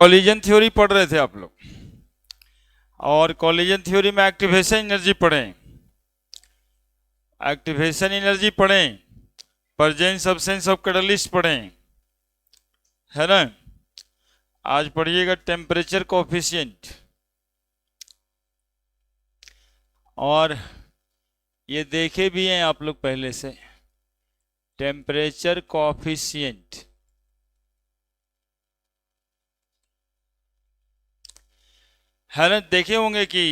Collision theory पढ़ रहे थे आप लोग, और कॉलिजन थ्योरी में एक्टिवेशन एनर्जी पढ़ें, एक्टिवेशन एनर्जी पढ़ें, प्रेजेंस अब्सेंस ऑफ कैटलिस्ट पढ़ें, है ना। आज पढ़िएगा टेम्परेचर कोएफिशिएंट, और ये देखे भी हैं आप लोग पहले से, टेम्परेचर कोएफिशिएंट है ना। देखे होंगे कि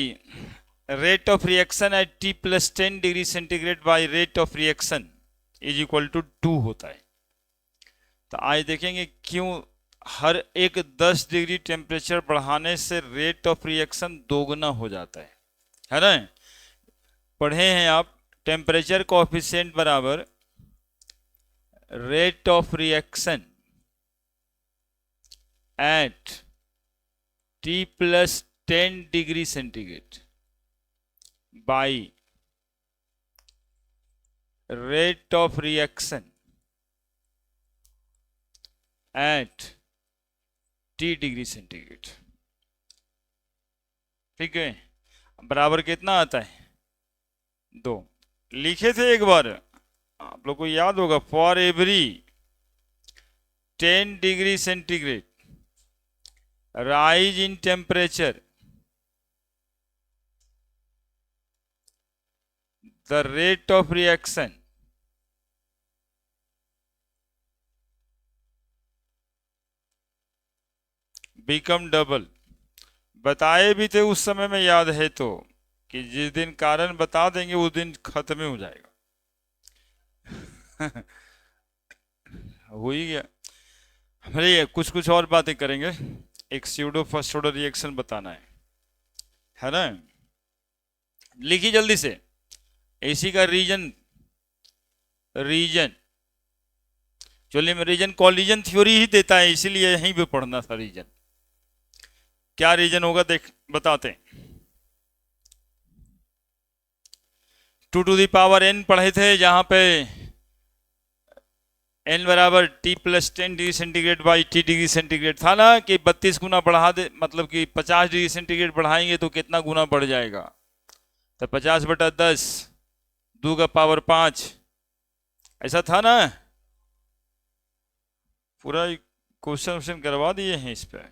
rate of reaction at T + 10 degree centigrade by rate of reaction is equal to 2 होता है। तो आज देखेंगे क्यों हर एक 10 डिग्री टेम्परेचर बढ़ाने से रेट ऑफ रिएक्शन दोगुना हो जाता है ना। पढ़े हैं आप, टेम्परेचर कोएफिशिएंट बराबर rate of reaction at T + 10 degree centigrade by rate of reaction at T degree centigrade. ठीक है, बराबर कितना आता है? 2। लिखे थे एक बार, आप लोग को याद होगा, for every 10 degree centigrade rise in temperature the rate of reaction become double। बताए भी थे उस समय में, याद है तो, कि जिस दिन कारण बता देंगे उस दिन खत्म हो जाएगा। हो ही गया। हमारे कुछ कुछ और बातें करेंगे, एक स्यूडो फर्स्ट ऑर्डर रिएक्शन बताना है ना। लिखिए जल्दी से, एसी का रीजन चलिए, मैं रीजन कॉलिजन थ्योरी ही देता है, इसीलिए यहीं पे पढ़ना था। रीजन क्या रीजन होगा देख बताते हैं। 2 टू द पावर n पढ़े थे, जहां पे n बराबर T + 10 degree centigrade by T degree centigrade था ना, कि 32 गुना बढ़ा दे, मतलब कि 50 डिग्री सेंटीग्रेड बढ़ाएंगे तो कितना गुना बढ़ जाएगा। तो 50/10 2 का पावर 5, ऐसा था ना। पूरा क्वेश्चन करवा दिए हैं इस पे।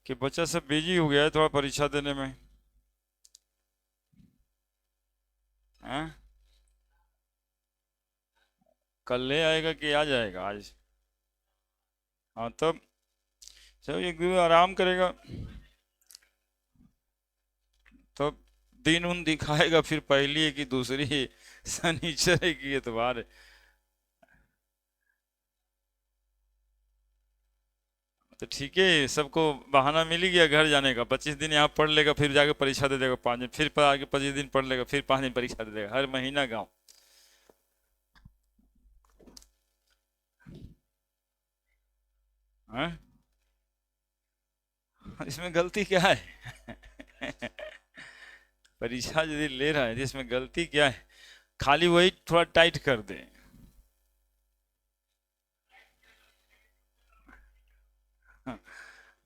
कि बच्चा सब बिजी हो गया है थोड़ा परीक्षा देने में, हैं? कल ले आएगा कि आ जाएगा आज? हाँ, तब चलो एक दिन आराम करेगा, तो दिन उन दिखाएगा फिर, पहली है कि दूसरी है, शनिचर है कि इतवार है। तो ठीक है, सबको बहाना मिल ही गया घर जाने का। 25 दिन यहाँ पढ़ लेगा, फिर जाके परीक्षा दे देगा 5 दिन, फिर आगे 25 दिन पढ़ लेगा, फिर 5 दिन परीक्षा दे देगा, हर महीना गाँव। इसमें गलती क्या है? परीक्षा यदि ले रहा है इसमें गलती क्या है? खाली वही थोड़ा टाइट कर दे।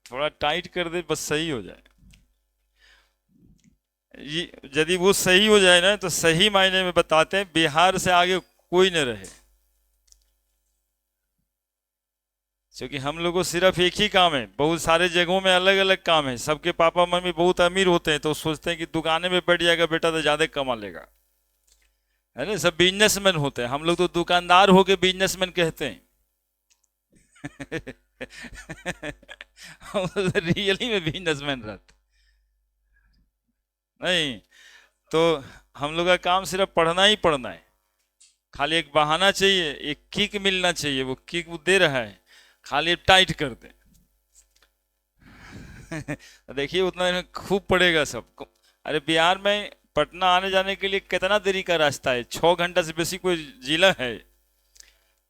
थोड़ा टाइट कर दे, बस सही हो जाए। यदि वो सही हो जाए ना, तो सही मायने में बताते हैं बिहार से आगे कोई न रहे। क्योंकि हम लोग को सिर्फ एक ही काम है, बहुत सारे जगहों में अलग अलग काम है। सबके पापा मम्मी बहुत अमीर होते हैं तो सोचते हैं कि दुकाने में बैठ जाएगा बेटा तो ज्यादा कमा लेगा, है ना। सब बिजनेसमैन होते हैं, हम लोग तो दुकानदार होके बिजनेसमैन कहते हैं। रियली में बिजनेसमैन रहते नहीं। तो हम लोग का काम सिर्फ पढ़ना ही पढ़ना है। खाली एक बहाना चाहिए, एक किक मिलना चाहिए, वो किक वो दे रहा है, खाली टाइट कर दे। देखिए उतना खूब पड़ेगा सबको। अरे बिहार में पटना आने जाने के लिए कितना देरी का रास्ता है? 6 घंटा से बेसी कोई जिला है?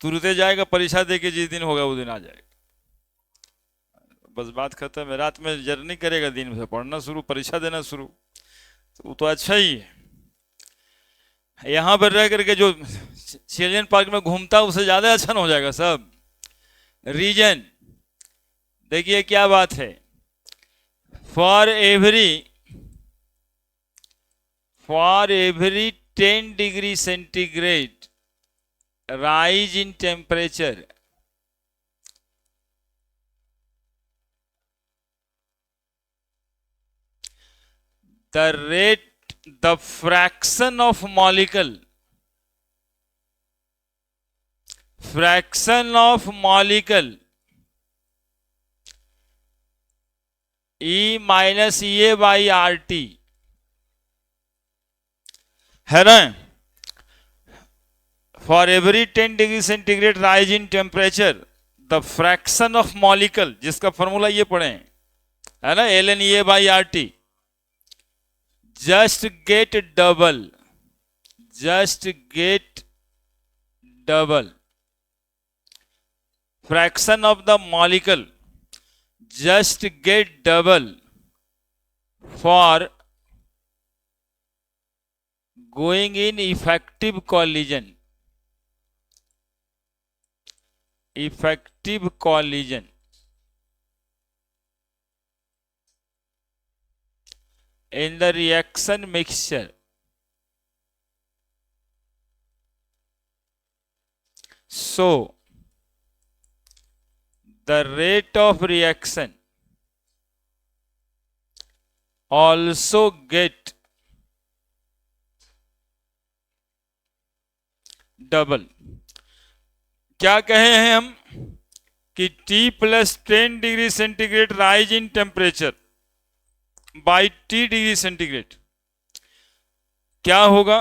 तुरंत जाएगा, परीक्षा दे के जिस दिन होगा वो दिन आ जाएगा, बस बात खत्म है। रात में जर्नी करेगा, दिन में पढ़ना शुरू, परीक्षा देना शुरू, तो वो तो अच्छा ही है। यहाँ पर रह करके जो चिल्ड्रन पार्क में घूमता उससे ज्यादा अच्छा हो जाएगा सब। रीजन देखिए क्या बात है, for every 10 degree centigrade rise in temperature, the fraction of molecule E minus EA by RT है ना। For every 10 degree centigrade rise in temperature the fraction of molecular, जिसका फॉर्मूला ये पढ़े है ना, ln EA by RT, just get double fraction of the molecule, just get double for going in effective collision in the reaction mixture. So the rate of reaction also get double. क्या कहे हैं हम कि T + 10 degree centigrade rise in temperature by T degree centigrade क्या होगा,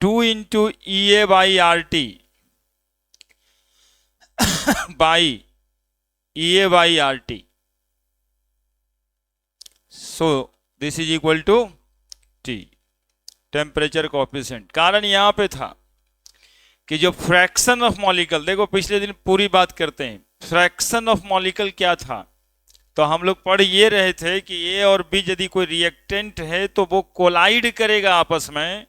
2 × EA by RT by EA by RT, so this is equal to T temperature coefficient. कारण यहां पे था कि जो फ्रैक्शन ऑफ मॉलिकल, देखो पिछले दिन पूरी बात करते हैं, फ्रैक्शन ऑफ मॉलिकल क्या था, तो हम लोग पढ़ ये रहे थे कि ए और बी यदि कोई रिएक्टेंट है तो वो कोलाइड करेगा आपस में,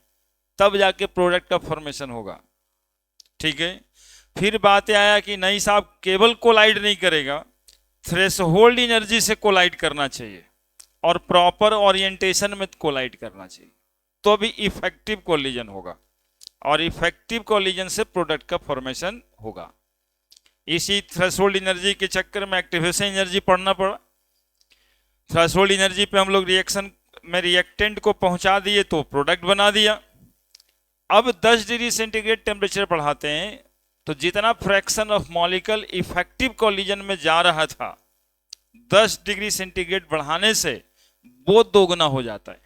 तब जाके प्रोडक्ट का फॉर्मेशन होगा। ठीक है, फिर बात आया कि नहीं साहब केवल कोलाइड नहीं करेगा, थ्रेशोल्ड एनर्जी से कोलाइड करना चाहिए और प्रॉपर ओरिएंटेशन में कोलाइड करना चाहिए, तो भी इफेक्टिव कोलिजन होगा और इफेक्टिव कोलिजन से प्रोडक्ट का फॉर्मेशन होगा। इसी थ्रेशोल्ड एनर्जी के चक्कर में एक्टिवेशन एनर्जी पढ़ना पड़ा। थ्रेशोल्ड एनर्जी पे हम लोग रिएक्शन में रिएक्टेंट को पहुंचा दिए तो प्रोडक्ट बना दिया। अब 10 डिग्री सेंटीग्रेड टेम्परेचर बढ़ाते हैं तो जितना fraction of molecular effective collision में जा रहा था 10 डिग्री सेंटीग्रेड बढ़ाने से वो दोगुना हो जाता है,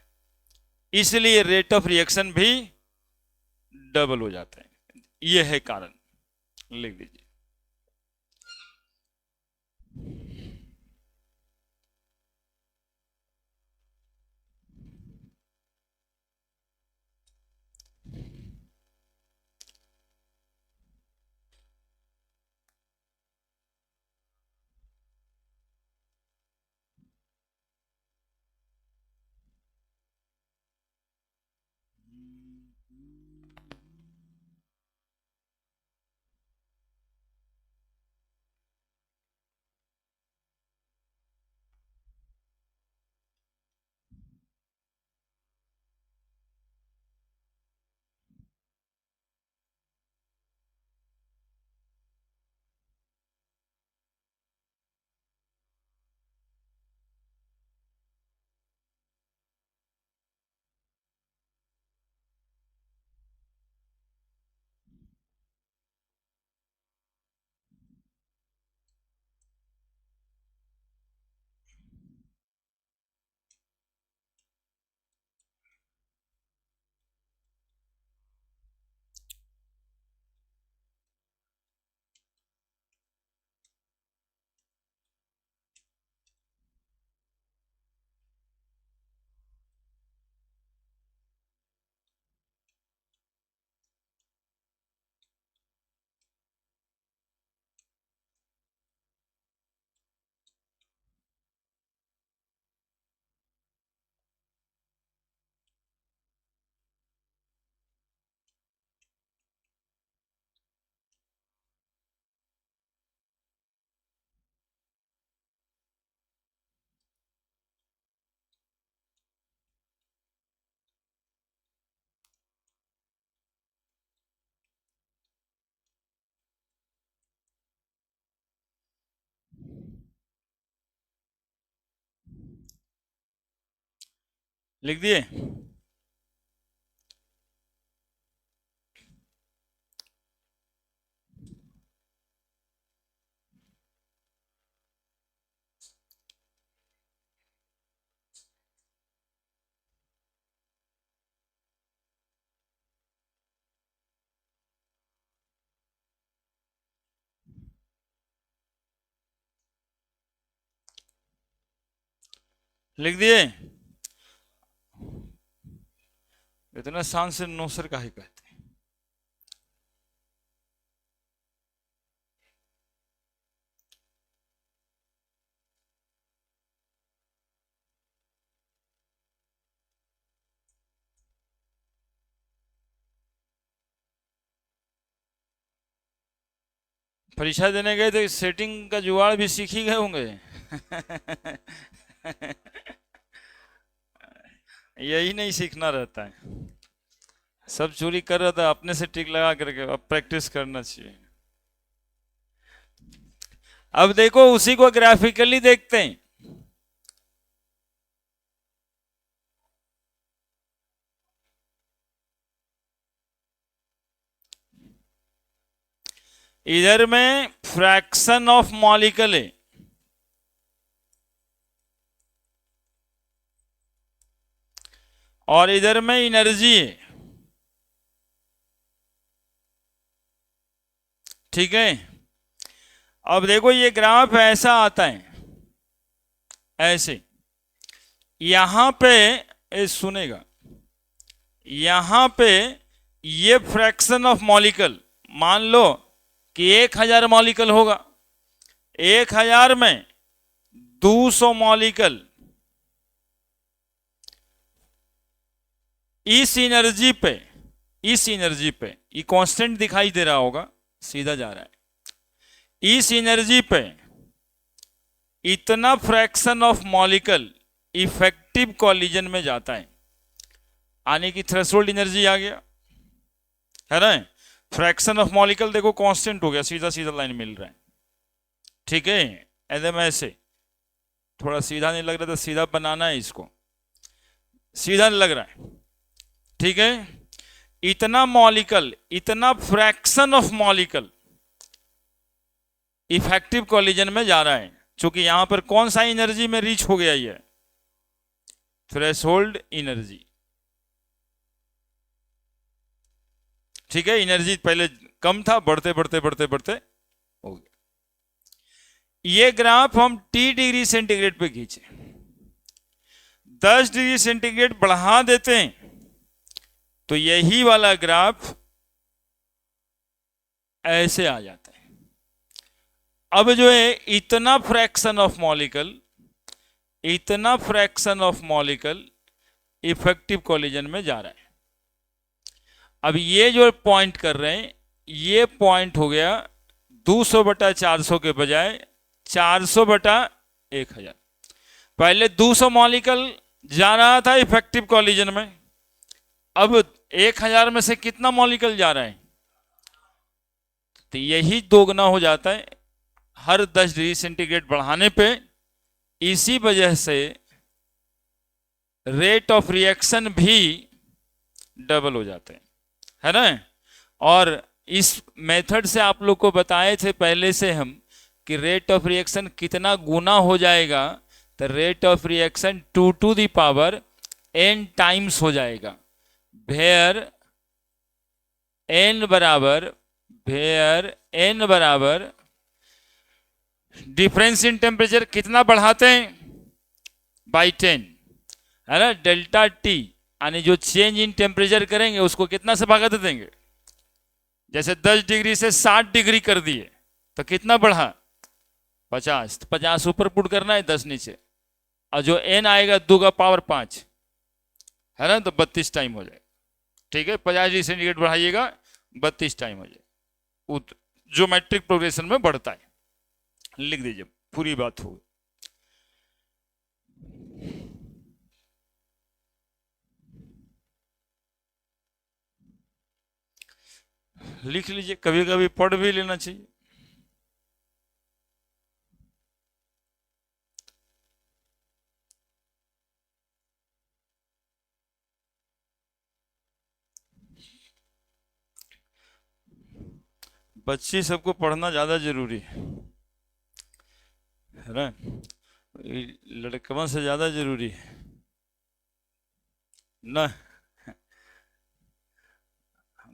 इसलिए रेट ऑफ रिएक्शन भी डबल हो जाता है। यह है कारण, लिख दीजिए। लिख दिए? लिख दिए? इतना शान से नो सर काहे कहते? परीक्षा देने गए तो सेटिंग का जुगाड़ भी सीख ही गए होंगे। यही नहीं सीखना रहता है, सब चोरी कर रहा था, अपने से टिक लगा करके अब प्रैक्टिस करना चाहिए। अब देखो उसी को ग्राफिकली देखते हैं। इधर में फ्रैक्शन ऑफ मॉलिक्यूल है, और इधर में एनर्जी है। ठीक है, अब देखो ये ग्राफ ऐसा आता है, ऐसे यहां पे सुनेगा, यहां पे ये फ्रैक्शन ऑफ मॉलिक्यूल मान लो कि 1000 मॉलिक्यूल होगा, 1000 में 200 मॉलिक्यूल इस एनर्जी पे, ये कांस्टेंट दिखाई दे रहा होगा, सीधा जा रहा है, इस एनर्जी पे इतना fraction of molecule effective collision में जाता है, आने की थ्रेशोल्ड एनर्जी आ गया है ना। फ्रैक्शन ऑफ मॉलिक्यूल देखो कांस्टेंट हो गया, सीधा सीधा लाइन मिल रहा है। ठीक है, एकदम ऐसे, थोड़ा सीधा नहीं लग रहा था, सीधा बनाना है इसको, सीधा लग रहा है। ठीक है, इतना मॉलिक्यूल, इतना fraction of molecule effective collision में जा रहा है, क्योंकि यहां पर कौन सा एनर्जी में रीच हो गया, ये थ्रेशोल्ड एनर्जी। ठीक है, एनर्जी पहले कम था, बढ़ते बढ़ते बढ़ते बढ़ते हो गया। ये ग्राफ हम T डिग्री सेंटीग्रेड पे खींचे, 10 डिग्री सेंटीग्रेड बढ़ा देते हैं तो यही वाला ग्राफ ऐसे आ जाता है। अब जो है इतना फ्रैक्शन ऑफ मॉलिक्यूल, इतना fraction of molecule effective collision में जा रहा है। अब ये जो पॉइंट कर रहे हैं, ये पॉइंट हो गया 200/400 के बजाय 400/1000। पहले 200 मॉलिक्यूल जा रहा था इफेक्टिव कॉलिजन में, अब 1000 में से कितना मॉलिक्यूल जा रहा है, तो यही दोगुना हो जाता है हर 10 डिग्री सेंटीग्रेड बढ़ाने पे। इसी वजह से रेट ऑफ रिएक्शन भी डबल हो जाते हैं, है ना। और इस मेथड से आप लोग को बताए थे पहले से हम कि रेट ऑफ रिएक्शन कितना गुना हो जाएगा, तो rate of reaction 2 to the power n times हो जाएगा। वेयर n बराबर डिफरेंस इन टेम्परेचर कितना बढ़ाते हैं, बाई 10, है ना। डेल्टा टी यानी जो चेंज इन टेम्परेचर करेंगे उसको कितना से भागा दे देंगे, जैसे 10 डिग्री से 60 डिग्री कर दिए तो कितना बढ़ा, 50, तो 50 ऊपर पुट करना है, 10 नीचे, और जो n आएगा 2 का पावर 5, है ना, तो 32 टाइम हो जाएगा। ठीक है, 50 डिग्री सेंटीग्रेड बढ़ाइएगा 32 टाइम हो जाए, जो मैट्रिक प्रोग्रेशन में बढ़ता है। लिख दीजिए, पूरी बात हो गई। लिख लीजिए, कभी कभी पढ़ भी लेना चाहिए। बच्ची सबको पढ़ना ज़्यादा जरूरी है ना, लड़कवन से ज़्यादा जरूरी है ना।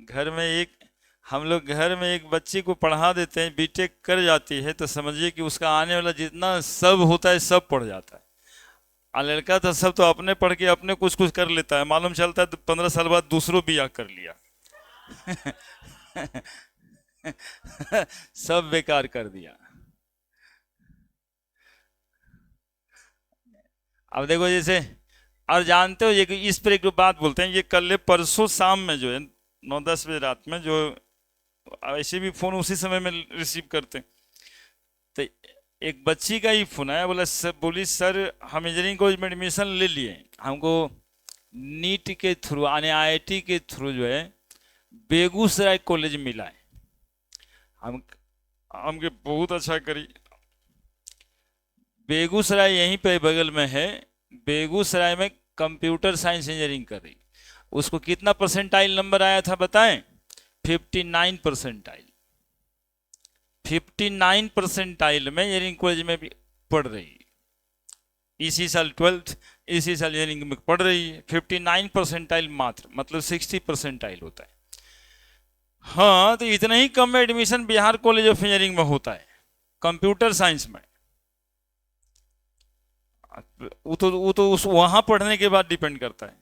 घर में एक हम लोग घर में एक बच्ची को पढ़ा देते हैं, बीटेक कर जाती है, तो समझिए कि उसका आने वाला जितना सब होता है सब पढ़ जाता है। और लड़का तो सब तो अपने पढ़ के अपने कुछ कुछ कर लेता है, मालूम चलता है तो 15 साल बाद दूसरों बियाह कर लिया। सब बेकार कर दिया। अब देखो जैसे, और जानते हो ये कि इस पर एक बात बोलते हैं, ये कल परसों शाम में जो है 9-10 बजे रात में, जो ऐसे भी फोन उसी समय में रिसीव करते हैं, तो एक बच्ची का ही फोन आया, बोली सर हम इंजीनियरिंग कॉलेज में एडमिशन ले लिए, हमको नीट के थ्रू यानी IIT के थ्रू जो है बेगूसराय कॉलेज मिला है। हमके बहुत अच्छा करी, बेगूसराय यहीं पे बगल में है, बेगूसराय में कंप्यूटर साइंस इंजीनियरिंग कर रही। उसको कितना परसेंटाइल नंबर आया था बताएं? 59 परसेंटाइल। 59 परसेंटाइल में इंजीनियरिंग कॉलेज में भी पढ़ रही, इसी साल 12th, इसी साल इंजीनियरिंग में पढ़ रही है। 59 परसेंटाइल मात्र, मतलब 60 परसेंटाइल होता है। हाँ, तो इतना ही कम में admission Bihar college of engineering में होता है कंप्यूटर साइंस में। वो तो उस वहां पढ़ने के बाद डिपेंड करता है।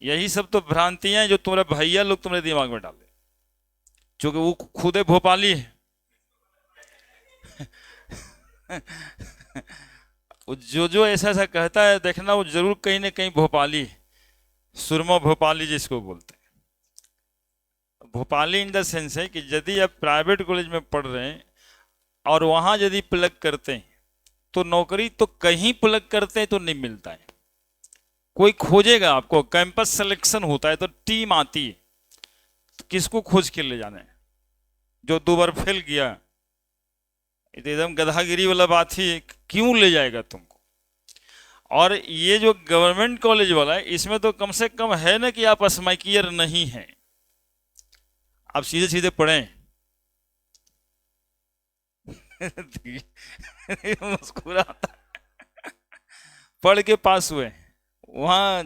यही सब तो भ्रांतियां हैं जो तुम्हारे भैया लोग तुम्हारे दिमाग में डाले, क्योंकि वो खुद भोपाली है। जो ऐसा ऐसा कहता है देखना, वो जरूर कहीं ना कहीं भोपाली है, सुरमा भोपाली जिसको बोलते हैं। भोपाली इन द सेंस है कि यदि आप प्राइवेट कॉलेज में पढ़ रहे हैं और वहां यदि प्लग करते हैं तो नौकरी, तो कहीं प्लग करते हैं तो नहीं मिलता है, कोई खोजेगा आपको। कैंपस सिलेक्शन होता है तो टीम आती है, तो किसको खोज के ले जाना है? जो 2 बार फेल किया, ये तो एकदम गधागिरी वाला बात ही, क्यों ले जाएगा तुमको? और ये जो गवर्नमेंट कॉलेज वाला है, इसमें तो कम से कम है ना कि आप स्माइकियर नहीं है, आप सीधे सीधे पढ़ें। मुस्कुराता, पढ़ के पास हुए, वहां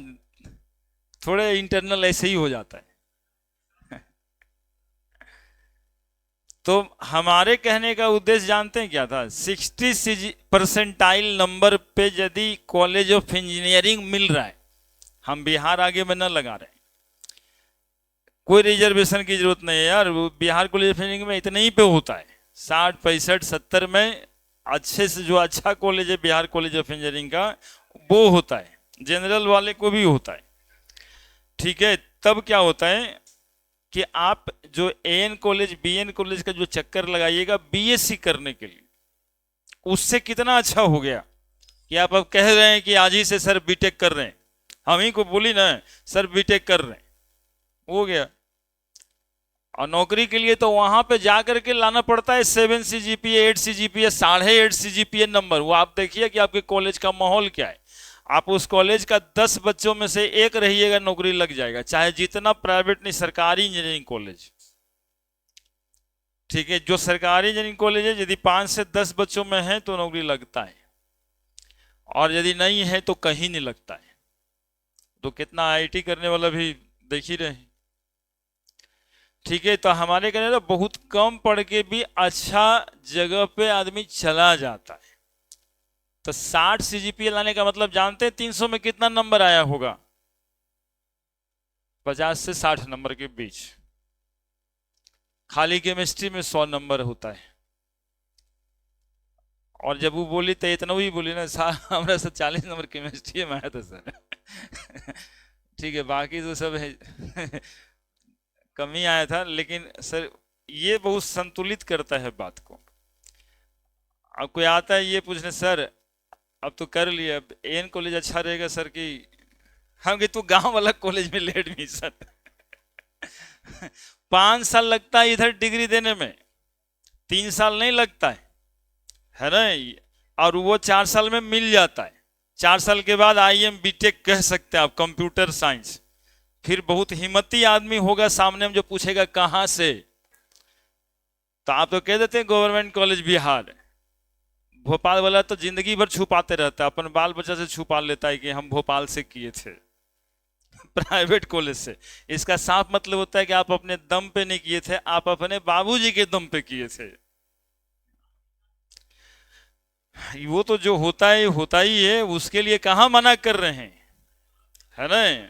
थोड़े इंटरनल ऐसे ही हो जाता है। तो हमारे कहने का उद्देश्य जानते हैं क्या था? 60 परसेंटाइल नंबर पे यदि कॉलेज ऑफ इंजीनियरिंग मिल रहा है, हम बिहार आगे में न लगा रहे हैं, कोई रिजर्वेशन की जरूरत नहीं है यार। बिहार कॉलेज ऑफ इंजीनियरिंग में इतने ही पे होता है, 60, 65, 70 में अच्छे से जो अच्छा कॉलेज है बिहार कॉलेज ऑफ इंजीनियरिंग का, वो होता है, जनरल वाले को भी होता है। ठीक है, तब क्या होता है कि आप जो AN कॉलेज, BN कॉलेज का जो चक्कर लगाइएगा BSc करने के लिए, उससे कितना अच्छा हो गया कि आप अब कह रहे हैं कि आज ही से सर बीटेक कर रहे हैं। हम ही को बोली ना सर बीटेक कर रहे हैं, हो गया। और नौकरी के लिए तो वहां पे जा करके लाना पड़ता है 7 CGPA, 8 CGPA, 8.5 CGPA नंबर। वो आप देखिए कि आपके कॉलेज का माहौल क्या है। आप उस कॉलेज का 10 बच्चों में से एक रहिएगा, नौकरी लग जाएगा, चाहे जितना प्राइवेट नहीं, सरकारी इंजीनियरिंग कॉलेज। ठीक है, जो सरकारी इंजीनियरिंग कॉलेज है यदि 5 से 10 बच्चों में है तो नौकरी लगता है, और यदि नहीं है तो कहीं नहीं लगता है। तो कितना IIT करने वाला भी देख ही रहे। ठीक है, तो हमारे कहने तो बहुत कम पढ़ के भी अच्छा जगह पे आदमी चला जाता है। तो 60 CGPA लाने का मतलब जानते हैं 300 में कितना नंबर आया होगा? 50 से 60 नंबर के बीच। खाली केमिस्ट्री में 100 नंबर होता है। और जब वो बोली तो इतना ही बोली ना, हमारा सब 40 नंबर केमिस्ट्री में आया था सर। ठीक है, बाकी तो सब है कमी आया था, लेकिन सर ये बहुत संतुलित करता है बात को। अब कोई आता है ये पूछने, सर अब तो कर लिया, अब AN कॉलेज अच्छा रहेगा सर कि हम, कि तू गांव वाला कॉलेज में ले एडमिशन। 5 साल लगता है इधर डिग्री देने में, 3 साल नहीं लगता है ना। और वो 4 साल में मिल जाता है। 4 साल के बाद IM BTech कह सकते हैं आप, कंप्यूटर साइंस। फिर बहुत हिम्मती आदमी होगा सामने में जो पूछेगा कहां से, तो आप तो कह देते हैं गवर्नमेंट कॉलेज बिहार। भोपाल वाला तो जिंदगी भर छुपाते रहता है, अपन बाल बच्चा से छुपा लेता है कि हम भोपाल से किए थे, प्राइवेट कॉलेज से। इसका साफ मतलब होता है कि आप अपने दम पे नहीं किए थे, आप अपने बाबूजी के दम पे किए थे। वो तो जो होता ही है, उसके लिए कहाँ मना कर रहे हैं, है ना।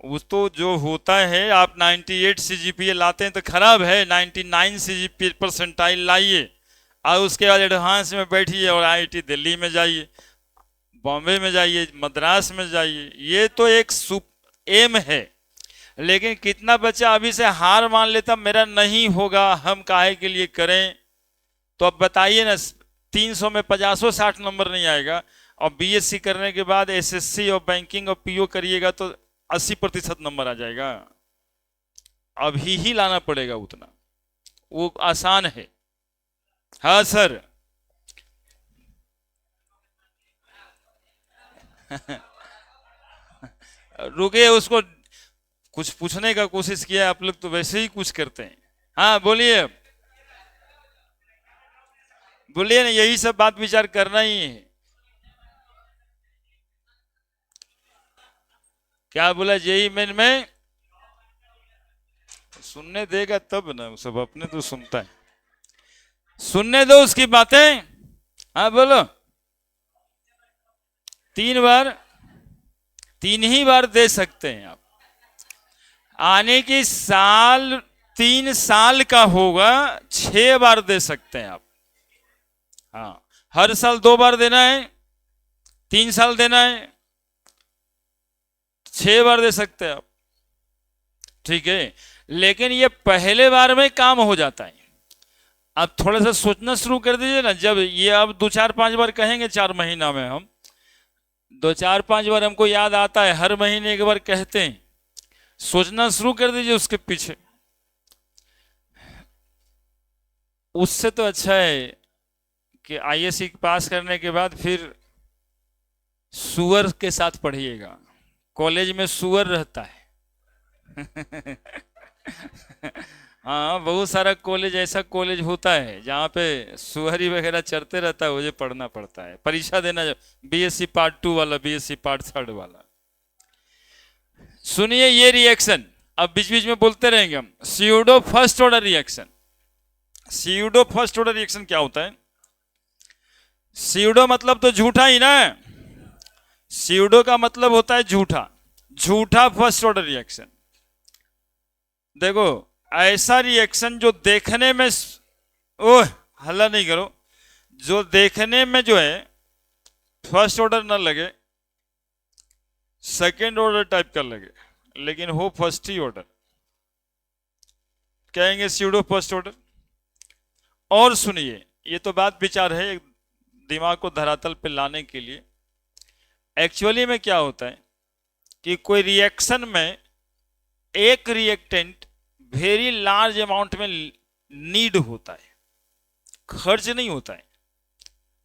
उस तो जो होता है, आप 98 सीजीपीए लाते हैं तो खराब है, 99 सीजीपीए परसेंटाइल लाइए और उसके बाद एडवांस में बैठिए और आईआईटी दिल्ली में जाइए, बॉम्बे में जाइए, मद्रास में जाइए। ये तो एक एम है। लेकिन कितना बच्चा अभी से हार मान लेता, मेरा नहीं होगा, हम काहे के लिए करें। तो अब बताइए ना, 300 में 50-60 नंबर नहीं आएगा, और बीएससी करने के बाद एसएससी और बैंकिंग और पीओ करिएगा तो 80% नंबर आ जाएगा। अभी ही लाना पड़ेगा उतना, वो आसान है। हाँ सर। रुके, उसको कुछ पूछने का कोशिश किया, आप लोग तो वैसे ही कुछ करते हैं। हाँ बोलिए, बोलिए ना, यही सब बात विचार करना ही है। क्या बोला जेई मेन में? सुनने देगा तब ना, सब अपने तो सुनता है, सुनने दो उसकी बातें। हाँ बोलो। 3 बार, 3 ही बार दे सकते हैं आप। आने की साल 3 साल का होगा, 6 बार दे सकते हैं आप। हाँ, हर साल 2 बार देना है, 3 साल देना है, 6 बार दे सकते हैं आप। ठीक है, लेकिन ये पहले बार में काम हो जाता है। अब थोड़ा सा सोचना शुरू कर दीजिए ना, जब ये अब 2-4-5 बार कहेंगे 4 महीना में, हम 2-4-5 बार हमको याद आता है, हर महीने एक बार कहते हैं, सोचना शुरू कर दीजिए उसके पीछे। उससे तो अच्छा है कि आईएससी पास करने के बाद फिर सुअर के साथ पढ़िएगा, कॉलेज में सुअर रहता है। हाँ, बहुत सारा कॉलेज, ऐसा कॉलेज होता है जहाँ पे सुअरी वगैरह चरते रहता है, मुझे पढ़ना पड़ता है, परीक्षा देना, बीएससी पार्ट 2 वाला, बीएससी पार्ट 3 वाला। सुनिए ये रिएक्शन, अब बीच बीच में बोलते रहेंगे हम। Pseudo first order reaction. Pseudo first order reaction क्या होता है? स्यूडो मतलब तो झूठा ही ना, स्यूडो का मतलब होता है झूठा, झूठा फर्स्ट ऑर्डर रिएक्शन। देखो, ऐसा रिएक्शन जो देखने में, ओह हल्ला नहीं करो, जो देखने में जो है फर्स्ट ऑर्डर ना लगे, सेकेंड ऑर्डर टाइप का लगे, लेकिन हो फर्स्ट ही ऑर्डर, कहेंगे स्यूडो फर्स्ट ऑर्डर। और सुनिए, ये तो बात विचार है, दिमाग को धरातल पे लाने के लिए। एक्चुअली में क्या होता है कि कोई रिएक्शन में एक रिएक्टेंट वेरी लार्ज अमाउंट में नीड होता है, खर्च नहीं होता है,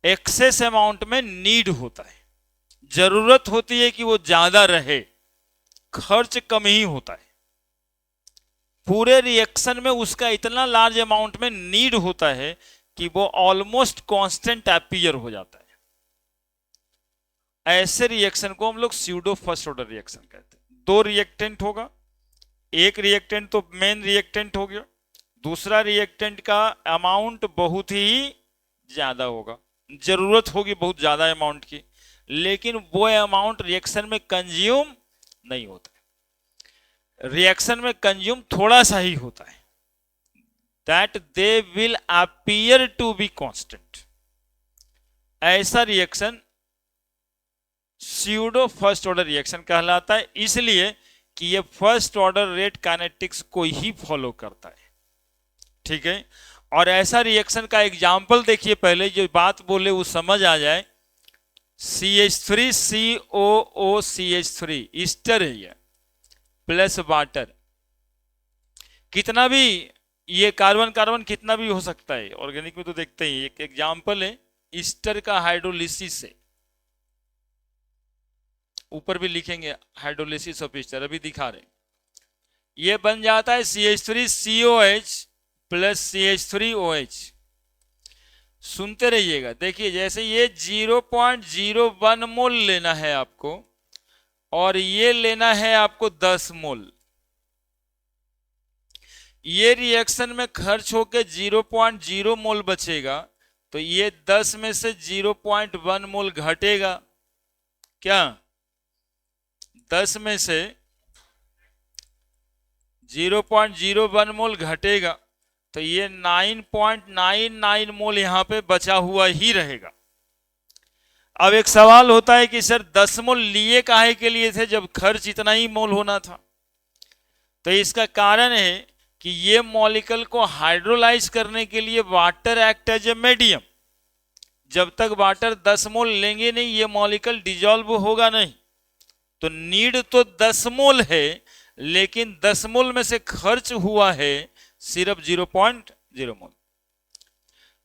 एक्सेस अमाउंट में नीड होता है, जरूरत होती है कि वो ज्यादा रहे, खर्च कम ही होता है। पूरे रिएक्शन में उसका इतना लार्ज अमाउंट में नीड होता है कि वो ऑलमोस्ट कांस्टेंट अपीयर हो जाता है। ऐसे रिएक्शन को हम लोग स्यूडो फर्स्ट ऑर्डर रिएक्शन कहते हैं। 2 रिएक्टेंट होगा, एक रिएक्टेंट तो मेन रिएक्टेंट हो गया, दूसरा रिएक्टेंट का अमाउंट बहुत ही ज्यादा होगा, जरूरत होगी बहुत ज्यादा अमाउंट की, लेकिन वो अमाउंट रिएक्शन में कंज्यूम नहीं होता है। रिएक्शन में कंज्यूम थोड़ा सा ही होता है, that they will appear to be constant. ऐसा reaction pseudo first order reaction कहलाता है, इसलिए कि ये फर्स्ट ऑर्डर रेट काइनेटिक्स को ही फॉलो करता है। ठीक है, और ऐसा रिएक्शन का एग्जाम्पल देखिए, पहले जो बात बोले वो समझ आ जाए। CH3 COOCH3 ईस्टर है ये, प्लस वाटर, कितना भी ये कार्बन कार्बन कितना भी हो सकता है, ऑर्गेनिक में तो देखते ही। एक एग्जाम्पल है ईस्टर का हाइड्रोलिसिस से, ऊपर भी लिखेंगे हाइड्रोलिसिस ऑफ ईस्टर, अभी दिखा रहे। ये बन जाता है CH3COH प्लस CH3OH। सुनते रहिएगा, देखिए जैसे ये 0.01 मोल लेना है आपको और ये लेना है आपको 10 मोल। ये रिएक्शन में खर्च होके 0.0 मोल बचेगा, तो ये 10 में से 0.1 मोल घटेगा। क्या 10 में से 0.01 मोल घटेगा, तो ये 9.99 मोल यहां पे बचा हुआ ही रहेगा। अब एक सवाल होता है कि सर 10 मोल लिए काहे के लिए थे जब खर्च इतना ही मोल होना था? तो इसका कारण है कि ये मॉलिक्यूल को हाइड्रोलाइज करने के लिए water act as a medium. जब तक वाटर 10 मोल लेंगे नहीं, ये मॉलिक्यूल डिजॉल्व होगा नहीं। तो नीड तो 10 मोल है, लेकिन 10 मोल में से खर्च हुआ है सिर्फ 0.0 मोल।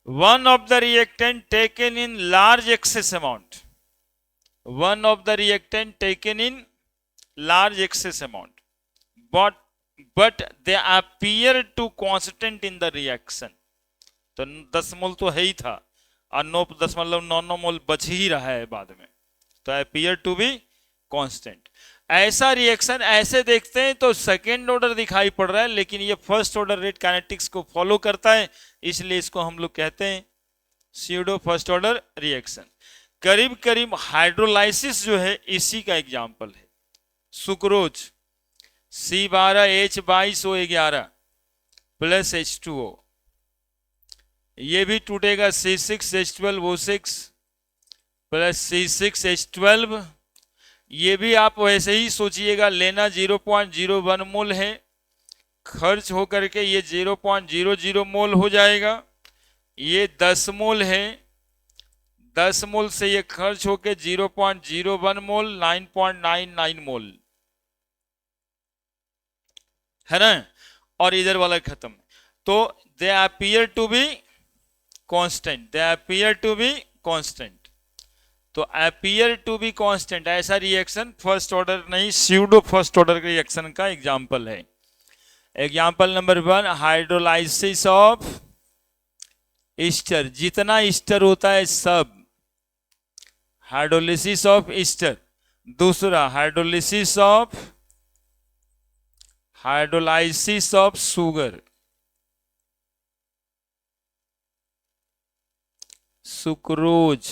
One of the reactant taken in large excess amount. One of the reactant taken in large excess amount, but they appear to constant in the reaction. तो 10 मोल तो है ही था और 9.99 मोल बच ही रहा है बाद में, तो appear to be constant। ऐसा रिएक्शन ऐसे देखते हैं तो सेकेंड ऑर्डर दिखाई पड़ रहा है, लेकिन ये फर्स्ट ऑर्डर रेट काइनेटिक्स को फॉलो करता है, इसलिए इसको हम लोग कहते हैं स्यूडो फर्स्ट ऑर्डर रिएक्शन। करीब करीब हाइड्रोलाइसिस जो है इसी का एग्जाम्पल है। सुक्रोज C12H22O11 प्लस H2O, ये भी टूटेगा C6H12O6 प्लस C6H12। ये भी आप वैसे ही सोचिएगा, लेना 0.01 मोल है, खर्च होकर के ये 0.00 मोल हो जाएगा। ये 10 मोल है, 10 मोल से ये खर्च होके 0.01 मोल, 9.99 मोल है ना, और इधर वाला खत्म। तो they appear to be constant, they appear to be constant. तो अपीयर टू बी कांस्टेंट ऐसा रिएक्शन फर्स्ट ऑर्डर नहीं, स्यूडो फर्स्ट ऑर्डर रिएक्शन का एग्जांपल है। Example number 1, hydrolysis of ester. जितना ईस्टर होता है सब, हाइड्रोलिसिस ऑफ ईस्टर। दूसरा हाइड्रोलिसिस ऑफ सुगर, सुक्रोज।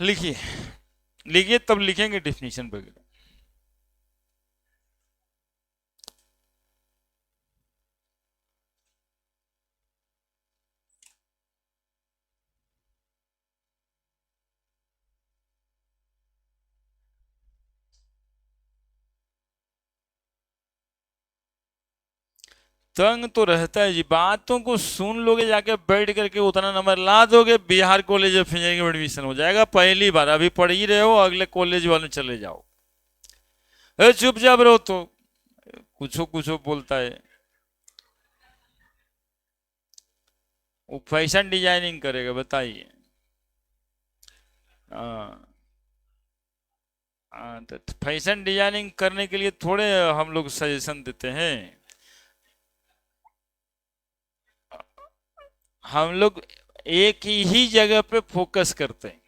लिखिए लिखिए, तब लिखेंगे डेफिनेशन वगैरह। तंग तो रहता है जी, बातों को सुन लोगे, जाके बैठ करके उतना नंबर ला दोगे, बिहार कॉलेज ऑफ इंजीनियरिंग में एडमिशन हो जाएगा पहली बार। अभी पढ़ ही रहे हो, अगले कॉलेज वाले चले जाओ। चुपचाप रहो तो कुछ बोलता है। वो फैशन डिजाइनिंग करेगा, बताइए। तो फैशन डिजाइनिंग करने के लिए थोड़े हम लोग सजेशन देते हैं। हम लोग एक ही जगह पे फोकस करते हैं,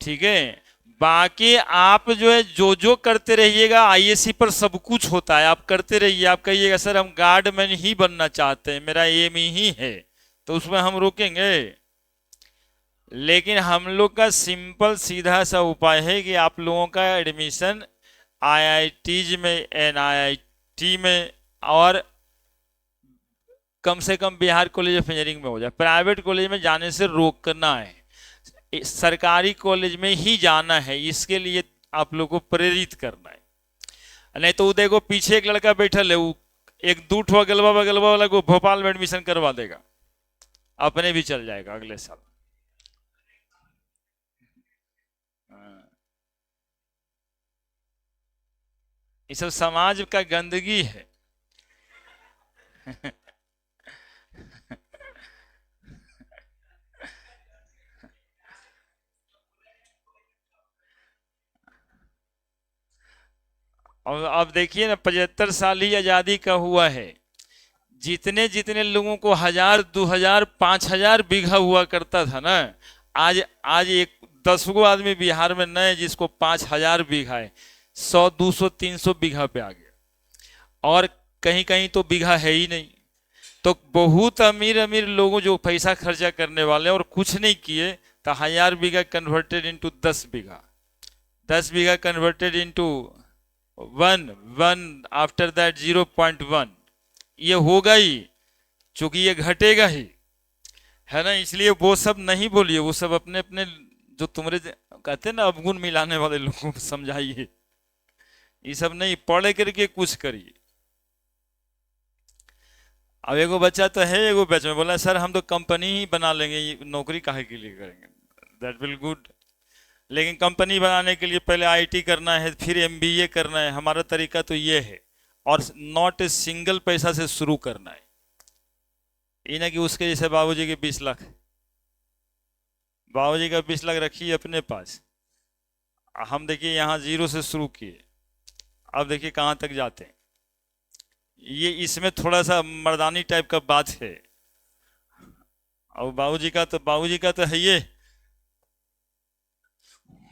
ठीक है। बाकी आप जो है जो करते रहिएगा, आईएससी पर सब कुछ होता है, आप करते रहिए। आप कहिएगा सर हम गार्डमैन ही बनना चाहते हैं, मेरा एम ही है, तो उसमें हम रोकेंगे? लेकिन हम लोग का सिंपल सीधा सा उपाय है कि आप लोगों का एडमिशन आईआईटीज में, एनआईटी में, और कम से कम बिहार कॉलेज ऑफ इंजीनियरिंग में हो जाए। प्राइवेट कॉलेज में जाने से रोकना है, सरकारी कॉलेज में ही जाना है, इसके लिए आप लोग को प्रेरित करना है। नहीं तो देखो पीछे एक लड़का बैठल है, वो एक दूठवा गलबा वाला को भोपाल में एडमिशन करवा देगा, अपने भी चल जाएगा अगले साल। ये सब समाज का गंदगी है। और अब देखिए ना, 75 साल ही आजादी का हुआ है, जितने जितने लोगों को 1000, 2000, 5000 बीघा हुआ करता था ना, आज आज एक 10 गो आदमी बिहार में नए जिसको 5000 बीघा है, 100, 200, 300 बीघा पे आ गया, और कहीं कहीं तो बीघा है ही नहीं। तो बहुत अमीर अमीर लोगों जो पैसा खर्चा करने वाले और कुछ नहीं किए, तो 1000 बीघा कन्वर्टेड इनटू 10 बीघा, 10 बीघा कन्वर्टेड इनटू 1 आफ्टर दैट 0.1, ये होगा ही, चूंकि ये घटेगा ही, है ना। इसलिए वो सब नहीं बोलिए, वो सब अपने अपने जो तुम्हारे कहते हैं ना अवगुण मिलाने वाले लोगों को समझाइए, ये सब नहीं, पढ़े करके कुछ करिए। अब एगो बच्चा तो है, एगो बैच में बोला सर हम तो कंपनी ही बना लेंगे, ये नौकरी काहे के लिए करेंगे, दैट विल गुड, लेकिन कंपनी बनाने के लिए पहले आईटी करना है, फिर एमबीए करना है, हमारा तरीका तो ये है, और नॉट ए सिंगल पैसा से शुरू करना है, ये ना कि उसके जैसे बाबूजी के 20 लाख, बाबूजी का 20 लाख रखिए अपने पास, हम देखिए यहाँ 0 से शुरू किए, अब देखिए कहाँ तक जाते हैं। ये इसमें थोड़ा सा मर्दानी टाइप का बात है, और बाबूजी का तो है ये,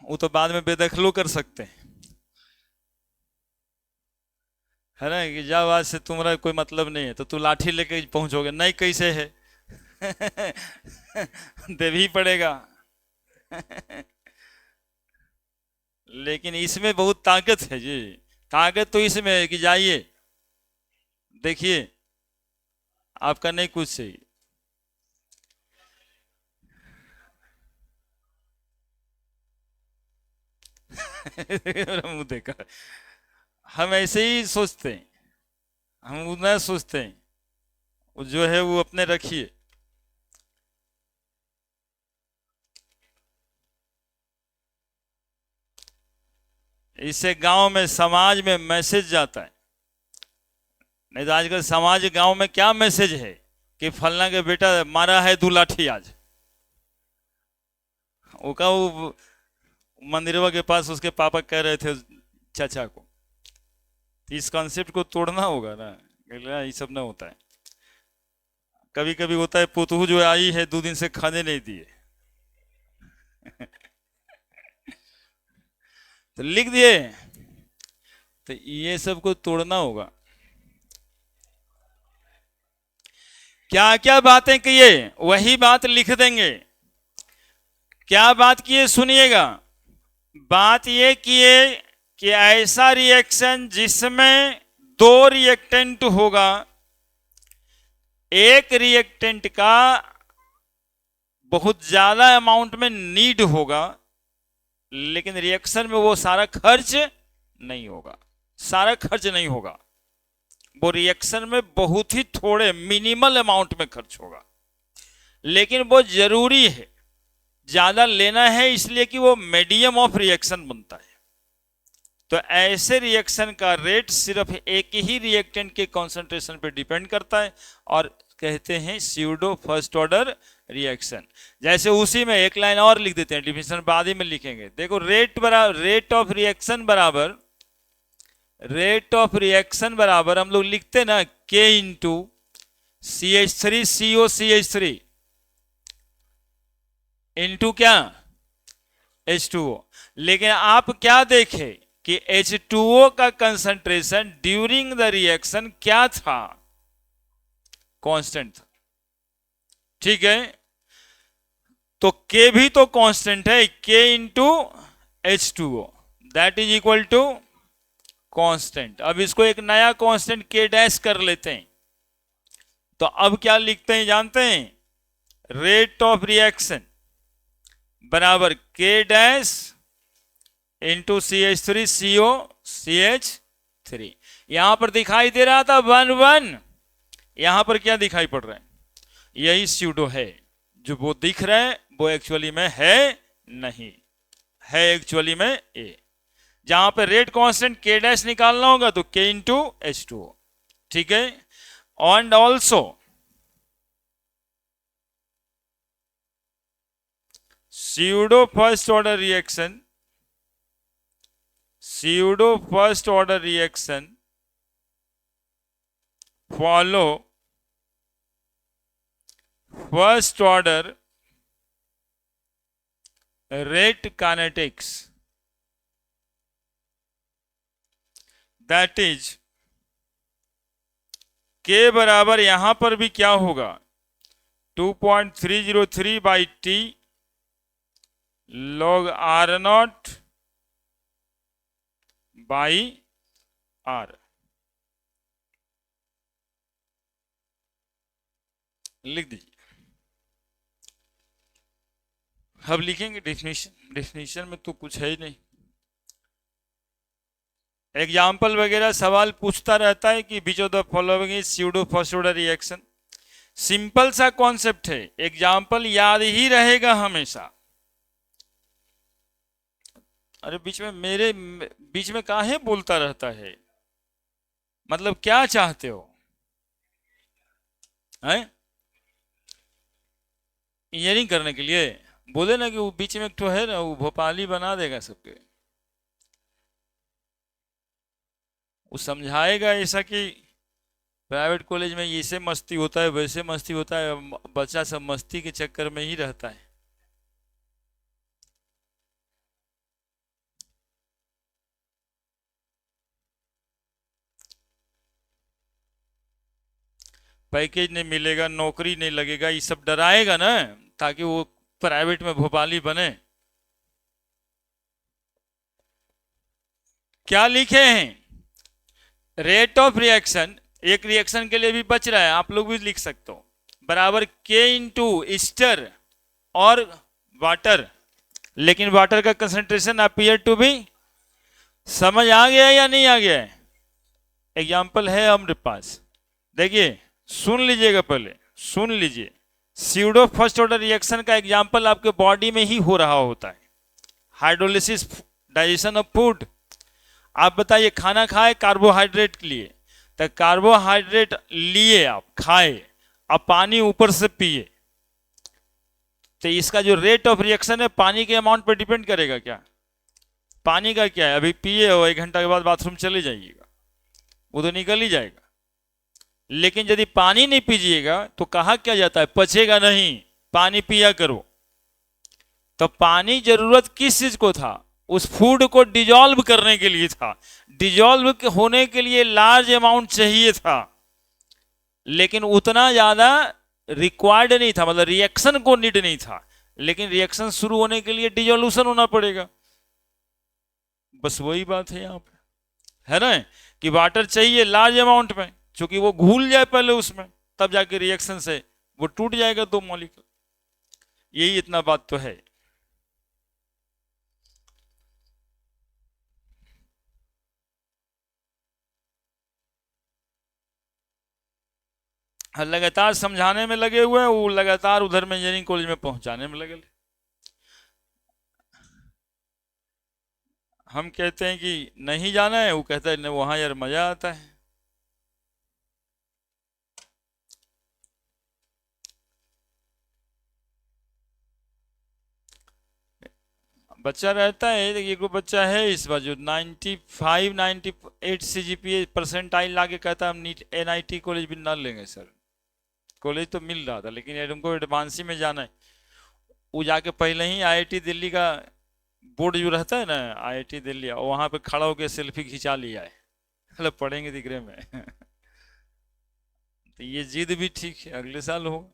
वो तो बाद में बेदखलो कर सकते हैं, है ना, कि जब आज से तुम्हारा कोई मतलब नहीं है तो तू लाठी लेके पहुंचोगे, नहीं कैसे है दे भी पड़ेगा लेकिन इसमें बहुत ताकत है जी, ताकत तो इसमें है कि जाइए देखिए, आपका नहीं कुछ सही मेरा मुंह देखा, हम ऐसे ही सोचते हैं, हम उतना सोचते हैं, वो जो है वो अपने रखिए। इससे गांव में समाज में मैसेज जाता है, नहीं तो आजकल समाज गांव में क्या मैसेज है कि फलना के बेटा मारा है 2 लाठी आज, वो मंदिरवा के पास उसके पापा कह रहे थे चाचा को, इस कॉन्सेप्ट को तोड़ना होगा ना, ये सब ना होता है। कभी कभी होता है पुतहू जो आई है 2 दिन से खाने नहीं दिए तो लिख दिए, तो ये सब को तोड़ना होगा। क्या क्या बातें किए वही बात लिख देंगे, क्या बात किए सुनिएगा, बात ये किए कि ऐसा रिएक्शन जिसमें 2 रिएक्टेंट होगा, एक रिएक्टेंट का बहुत ज्यादा अमाउंट में नीड होगा, लेकिन रिएक्शन में वो सारा खर्च नहीं होगा, सारा खर्च नहीं होगा, वो रिएक्शन में बहुत ही थोड़े मिनिमल अमाउंट में खर्च होगा, लेकिन वो जरूरी है, ज्यादा लेना है इसलिए कि वो मीडियम ऑफ रिएक्शन बनता है। तो ऐसे रिएक्शन का रेट सिर्फ एक ही रिएक्टेंट के कॉन्सेंट्रेशन पर डिपेंड करता है, और कहते हैं स्यूडो फर्स्ट ऑर्डर रिएक्शन। जैसे उसी में एक लाइन और लिख देते हैं, डिफिनेशन बाद ही में लिखेंगे, देखो रेट ऑफ रिएक्शन बराबर, रेट ऑफ रिएक्शन बराबर हम लोग लिखते ना K इंटू CH3CO इंटू क्या H2O, लेकिन आप क्या देखें कि H2O का कंसंट्रेशन ड्यूरिंग द रिएक्शन क्या था, कांस्टेंट था, ठीक है, तो K भी तो कांस्टेंट है, K into H2O that is equal to constant. अब इसको एक नया कांस्टेंट K डैश कर लेते हैं, तो अब क्या लिखते हैं जानते हैं, रेट ऑफ रिएक्शन बराबर K dash into CH3CO CH3, यहां पर दिखाई दे रहा था 1 यहां पर क्या दिखाई पड़ रहा है, यही स्यूडो है, जो वो दिख रहा है वो एक्चुअली में है नहीं, है एक्चुअली में A, जहां पर रेट कांस्टेंट K डैश निकालना होगा तो K इंटू H2O, ठीक है। And also pseudo first order reaction pseudo first order reaction follow first order rate kinetics, that is k बराबर यहां पर भी क्या होगा 2.303 by T log r naught by R. लिख दीजिए। अब लिखेंगे डेफिनेशन। डेफिनेशन में तो कुछ है ही नहीं, एग्जाम्पल वगैरह सवाल पूछता रहता है कि which of the following is pseudo first order reaction. Simple सा कॉन्सेप्ट है, एग्जाम्पल याद ही रहेगा हमेशा। अरे बीच में काहे बोलता रहता है, मतलब क्या चाहते हो हैं? इंजीनियरिंग करने के लिए बोले ना कि वो बीच में एक तो है ना, वो भोपाली बना देगा सबके। वो समझाएगा ऐसा कि प्राइवेट कॉलेज में ऐसे मस्ती होता है वैसे मस्ती होता है, बच्चा सब मस्ती के चक्कर में ही रहता है। पैकेज नहीं मिलेगा, नौकरी नहीं लगेगा, ये सब डराएगा ना, ताकि वो प्राइवेट में भोपाली बने। क्या लिखे हैं? रेट ऑफ रिएक्शन, एक रिएक्शन के लिए भी बच रहा है, आप लोग भी लिख सकते हो, बराबर के इंटू ईस्टर और वाटर, लेकिन वाटर का कंसंट्रेशन अपीयर टू भी। समझ आ गया या नहीं आ गया है? एग्जाम्पल है हमारे पास, देखिए सुन लीजिएगा, पहले सुन लीजिए। स्यूडो फर्स्ट ऑर्डर रिएक्शन का एग्जाम्पल आपके बॉडी में ही हो रहा होता है, हाइड्रोलिसिस, डाइजेशन ऑफ फूड। आप बताइए, खाना खाए कार्बोहाइड्रेट के लिए, तो कार्बोहाइड्रेट लिए आप खाए, अब पानी ऊपर से पिए, तो इसका जो रेट ऑफ रिएक्शन है पानी के अमाउंट पर डिपेंड करेगा क्या? पानी का क्या है, अभी पिए हो 1 घंटा के बाद बाथरूम चले जाइएगा, वो तो निकल ही जाएगा। लेकिन यदि पानी नहीं पीजिएगा तो कहा क्या जाता है, पचेगा नहीं, पानी पिया करो। तो पानी जरूरत किस चीज को था? उस फूड को डिजॉल्व करने के लिए था। डिजॉल्व होने के लिए लार्ज अमाउंट चाहिए था, लेकिन उतना ज्यादा रिक्वायर्ड नहीं था, मतलब रिएक्शन को नीड नहीं था। लेकिन रिएक्शन शुरू होने के लिए डिजोल्यूशन होना पड़ेगा। बस वही बात है यहाँ पे, है ना, कि वाटर चाहिए लार्ज अमाउंट में, क्योंकि वो घुल जाए पहले उसमें, तब जाके रिएक्शन से वो टूट जाएगा 2 मॉलिक्यूल। यही इतना बात तो है। लगातार समझाने में लगे हुए हैं, वो लगातार उधर में इंजीनियरिंग कॉलेज में पहुंचाने में लगे। हम कहते हैं कि नहीं जाना है, वो कहता है वहां यार मजा आता है। बच्चा रहता है, एक बच्चा है इस बार जो 95 98 CGPA परसेंटाइल लाके कहता है हम नीट NIT कॉलेज भी ना लेंगे सर। कॉलेज तो मिल रहा था, लेकिन उनको एडवांसी में जाना है। वो जाके पहले ही IIT दिल्ली का बोर्ड जो रहता है ना, IIT दिल्ली, वहां पे खड़ा होकर सेल्फी खिंचा लिया है, मतलब पढ़ेंगे दिखरे में। तो ये जिद भी ठीक है, अगले साल होगा।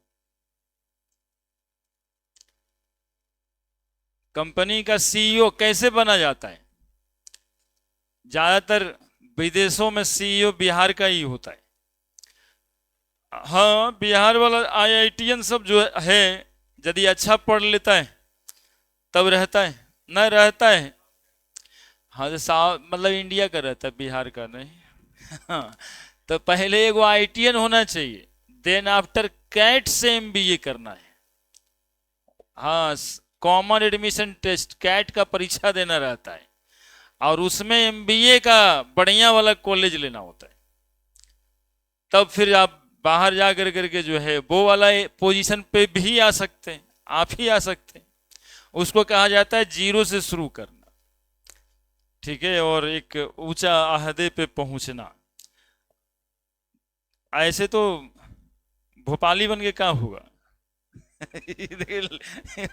कंपनी का CEO कैसे बना जाता है? ज्यादातर विदेशों में CEO बिहार का ही होता है। हाँ, बिहार वाला IITian सब जो है, यदि अच्छा पढ़ लेता है तब रहता है, न रहता है। हाँ, मतलब इंडिया का रहता है, बिहार का नहीं। हाँ, तो पहले एगो IITian होना चाहिए, देन आफ्टर कैट से MBA करना है। हाँ, कॉमन एडमिशन टेस्ट कैट का परीक्षा देना रहता है, और उसमें MBA का बढ़िया वाला कॉलेज लेना होता है। तब फिर आप बाहर जा करके जो है वो वाला पोजीशन पे भी आ सकते हैं, आप ही आ सकते हैं। उसको कहा जाता है जीरो से शुरू करना। ठीक है, और एक ऊंचा आहदे पे पहुंचना। ऐसे तो भोपाली बन के क्या होगा?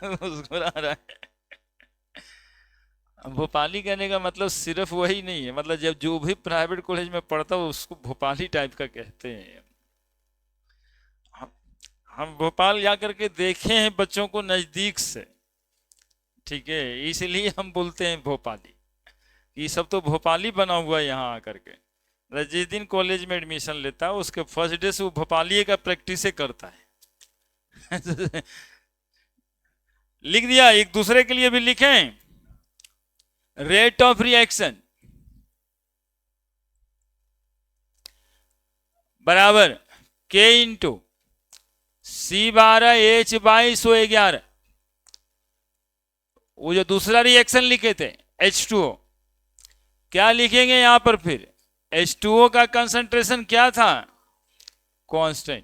मुस्कुरा रहा है। भोपाली कहने का मतलब सिर्फ वही नहीं है, मतलब जब जो भी प्राइवेट कॉलेज में पढ़ता है उसको भोपाली टाइप का कहते हैं। हम हम भोपाल जा करके देखे हैं बच्चों को नजदीक से, ठीक है, इसलिए हम बोलते हैं भोपाली। ये सब तो भोपाली बना हुआ है यहाँ आकर के। मतलब जिस दिन कॉलेज में एडमिशन लेता है उसके फर्स्ट डे से वो भोपाली का प्रैक्टिस करता है। लिख दिया, एक दूसरे के लिए भी लिखें। रेट ऑफ रिएक्शन बराबर के इंटू C12H22O11। वो जो दूसरा रिएक्शन लिखे थे H2O, क्या लिखेंगे यहां पर फिर? H2O का कंसंट्रेशन क्या था? कांस्टेंट।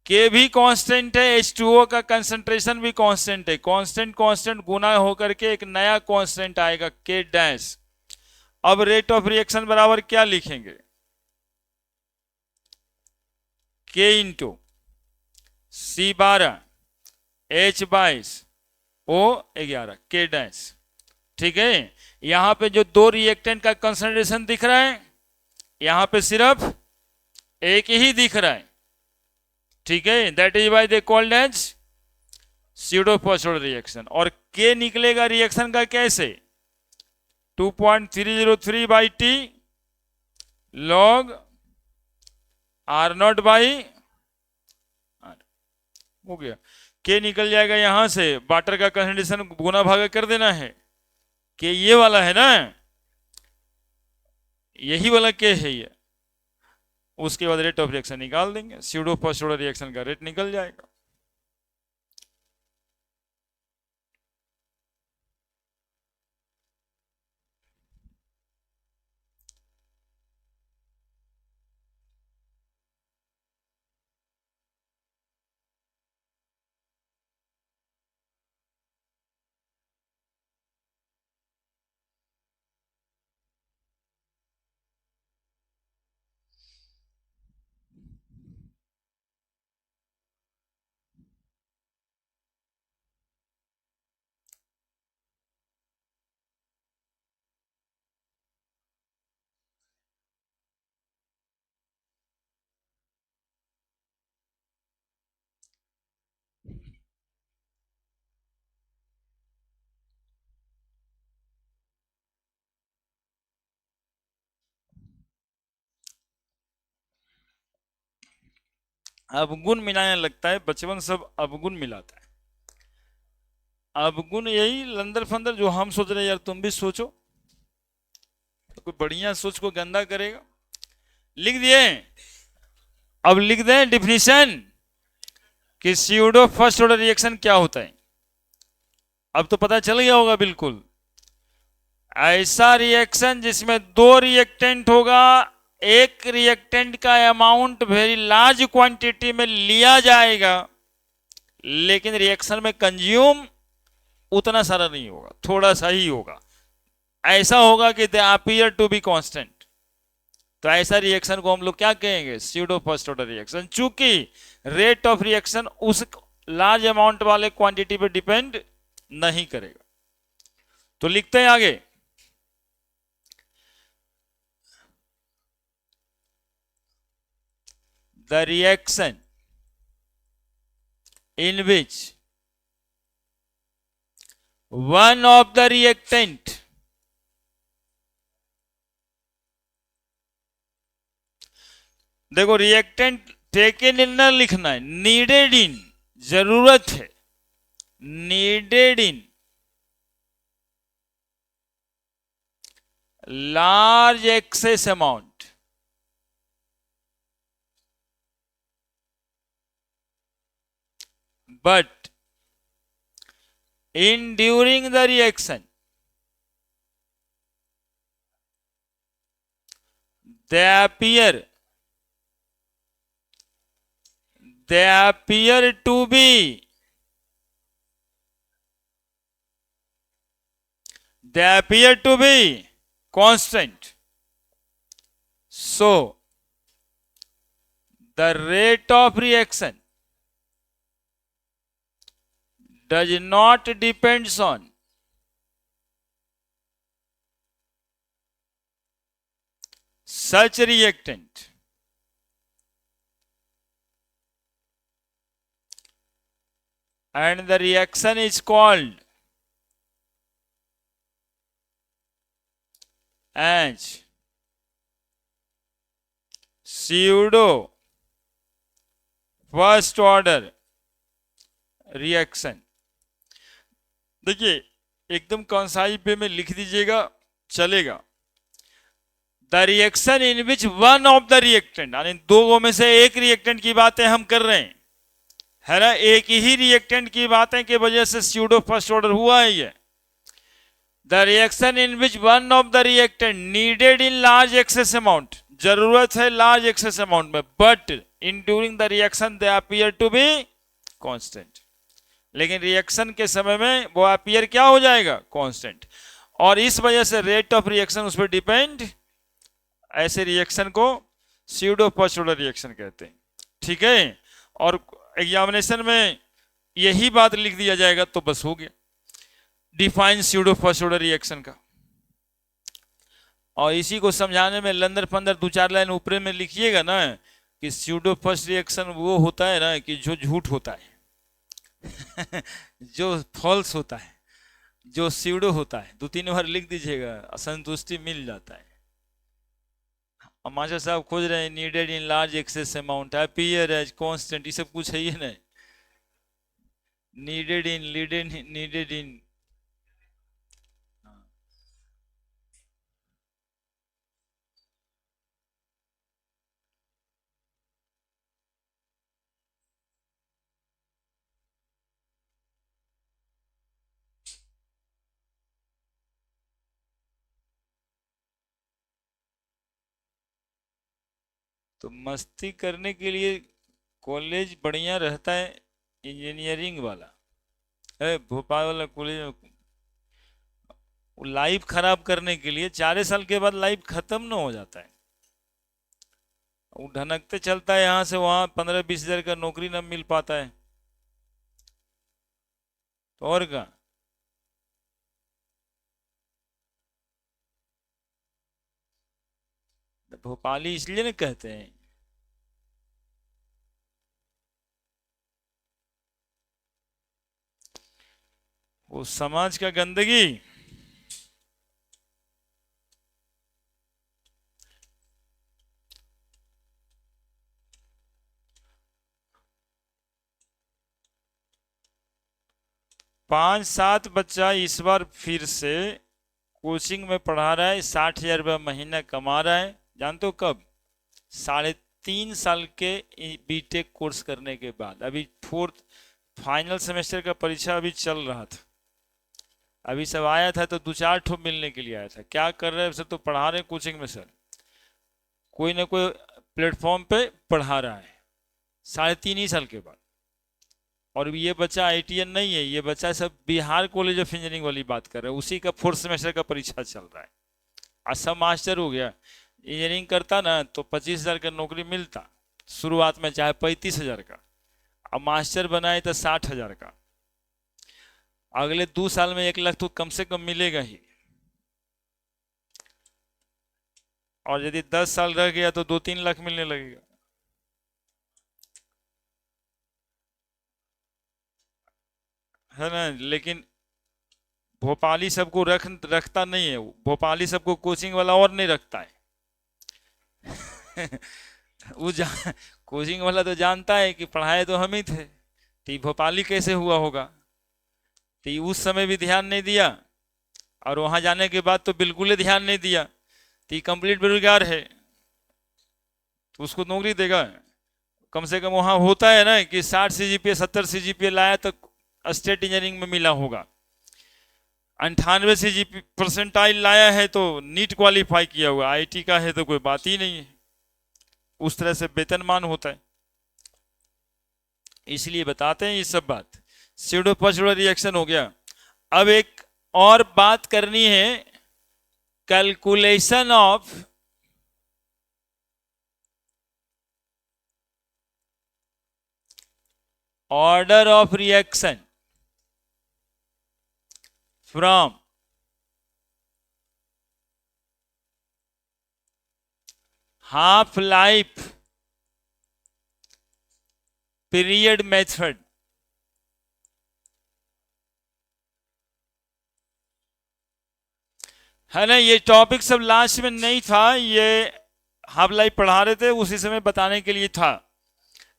के भी कांस्टेंट है, H2O का कंसंट्रेशन भी कांस्टेंट है। कांस्टेंट कांस्टेंट गुना होकर के एक नया कांस्टेंट आएगा के डैश। अब रेट ऑफ रिएक्शन बराबर क्या लिखेंगे? के इंटू C12H22O11 के डैश। ठीक है, यहां पे जो दो रिएक्टेंट का कंसंट्रेशन दिख रहा है, यहां पे सिर्फ एक ही दिख रहा है। ठीक है, that is why they called as pseudo phosphorate reaction. और के निकलेगा रिएक्शन का कैसे? 2.303 by t log R0 by R हो गया। के निकल जाएगा यहां से, वाटर का कंसंट्रेशन गुना भागा कर देना है। के ये वाला है ना, यही वाला के है ये। उसके बाद रेट ऑफ रिएक्शन निकाल देंगे, स्यूडो फॉस्फोरेट रिएक्शन का रेट निकल जाएगा। अवगुण मिलाने लगता है, बचपन सब अवगुण मिलाता है। अवगुण यही लंदर फंदर जो हम सोच रहे हैं, यार तुम भी सोचो, तो कोई बढ़िया सोच को गंदा करेगा। लिख दिए। अब लिख दें डिफिनीशन कि स्यूडो फर्स्ट ऑर्डर रिएक्शन क्या होता है। अब तो पता चल गया होगा बिल्कुल। ऐसा रिएक्शन जिसमें दो रिएक्टेंट होगा, एक रिएक्टेंट का अमाउंट वेरी लार्ज क्वांटिटी में लिया जाएगा, लेकिन रिएक्शन में कंज्यूम उतना सारा नहीं होगा, थोड़ा सा ही होगा। ऐसा होगा कि they appear to be constant. तो ऐसा रिएक्शन को हम लोग क्या कहेंगे? Pseudo first order reaction. चूंकि रेट ऑफ रिएक्शन उस लार्ज अमाउंट वाले क्वांटिटी पे डिपेंड नहीं करेगा। तो लिखते हैं आगे, the reaction in which one of the reactant देखो रिएक्टेंट टेकन इन न लिखना है, नीडेड इन, जरूरत है, needed in large excess amount, but in during the reaction they appear to be they appear to be constant. So the rate of reaction does not depends on such reactant and the reaction is called as pseudo first order reaction. देखिए एकदम Kansai पे में लिख दीजिएगा चलेगा। The reaction in which one of the reactant, यानी दो में से एक रिएक्टेंट की बातें हम कर रहे हैं, है ना, एक ही रिएक्टेंट की बातें की वजह से स्यूडो फर्स्ट ऑर्डर हुआ है ये। The reaction in which one of the reactant needed in large excess amount, जरूरत है लार्ज एक्सेस अमाउंट में, but in during the reaction they appear to be constant, लेकिन रिएक्शन के समय में वो अपीयर क्या हो जाएगा, कांस्टेंट, और इस वजह से रेट ऑफ रिएक्शन उस पर डिपेंड, ऐसे रिएक्शन को स्यूडो फर्स्ट ऑर्डर रिएक्शन कहते हैं। ठीक है, और एग्जामिनेशन में यही बात लिख दिया जाएगा तो बस हो गया define pseudo first order reaction का। और इसी को समझाने में लंदर फंदर दो चार लाइन ऊपर में लिखिएगा ना कि स्यूडो फर्स्ट रिएक्शन वो होता है ना कि जो झूठ होता है जो फॉल्स होता है, जो स्यूडो होता है, दो तीन बार लिख दीजिएगा, असंतुष्टि मिल जाता है। मास्टर साहब खोज रहे हैं needed in large excess amount, appear as constant, ये सब कुछ है ही नहीं। नीडेड इन तो मस्ती करने के लिए कॉलेज बढ़िया रहता है इंजीनियरिंग वाला, भोपाल वाला कॉलेज, लाइफ खराब करने के लिए 4 साल के बाद लाइफ खत्म ना हो जाता है, वो ढनकते चलता है यहाँ से वहाँ, 15-20 हजार का नौकरी ना मिल पाता है, तो और क्या। भोपाली इसलिए ना कहते हैं, वो समाज का गंदगी पांच सात बच्चा इस बार फिर से कोचिंग में पढ़ा रहा है, 60,000 रुपया महीना कमा रहा है, जानते हो कब, 3.5 साल के बीटेक कोर्स करने के बाद। अभी 4th फाइनल सेमेस्टर का परीक्षा अभी चल रहा था, अभी सब आया था तो 2-4 ठो मिलने के लिए आया था। क्या कर रहे हैं सर, तो पढ़ा रहे हैं कोचिंग में सर, कोई ना कोई प्लेटफॉर्म पे पढ़ा रहा है 3.5 साल के बाद। और ये बच्चा ITN नहीं है, ये बच्चा सब बिहार कॉलेज ऑफ इंजीनियरिंग वाली बात कर रहे हैं, उसी का 4th सेमेस्टर का परीक्षा चल रहा है। आज सब मास्टर हो गया, इंजीनियरिंग करता ना तो 25,000 का नौकरी मिलता शुरुआत में, चाहे 35,000 का, अब मास्टर बनाए तो 60,000 का, अगले 2 साल में 1 लाख तो कम से कम मिलेगा ही, और यदि 10 साल रह गया तो 2-3 लाख मिलने लगेगा, है ना। लेकिन भोपाली सबको रखता नहीं है, भोपाली सबको कोचिंग वाला और नहीं रखता है वो कोचिंग वाला तो जानता है कि पढ़ाए तो हम ही थे, तो भोपाली कैसे हुआ होगा, तो उस समय भी ध्यान नहीं दिया और वहां जाने के बाद तो बिल्कुल ही ध्यान नहीं दिया, तो कंप्लीट बेरोजगार है, तो उसको नौकरी देगा। कम से कम वहां होता है ना कि 60 CGPA 70 CGPA लाया तो स्टेट इंजीनियरिंग में मिला होगा, 98 CGPA परसेंटाइल लाया है तो नीट क्वालिफाई किया हुआ, IT का है तो कोई बात ही नहीं है, उस तरह से वेतनमान होता है। इसलिए बताते हैं ये सब बात। स्यूडो फर्स्ट ऑर्डर रिएक्शन हो गया। अब एक और बात करनी है calculation of order of reaction from half life period method. है ना, ये टॉपिक सब लास्ट में नहीं था, ये हाफ लाइफ पढ़ा रहे थे उसी समय बताने के लिए था,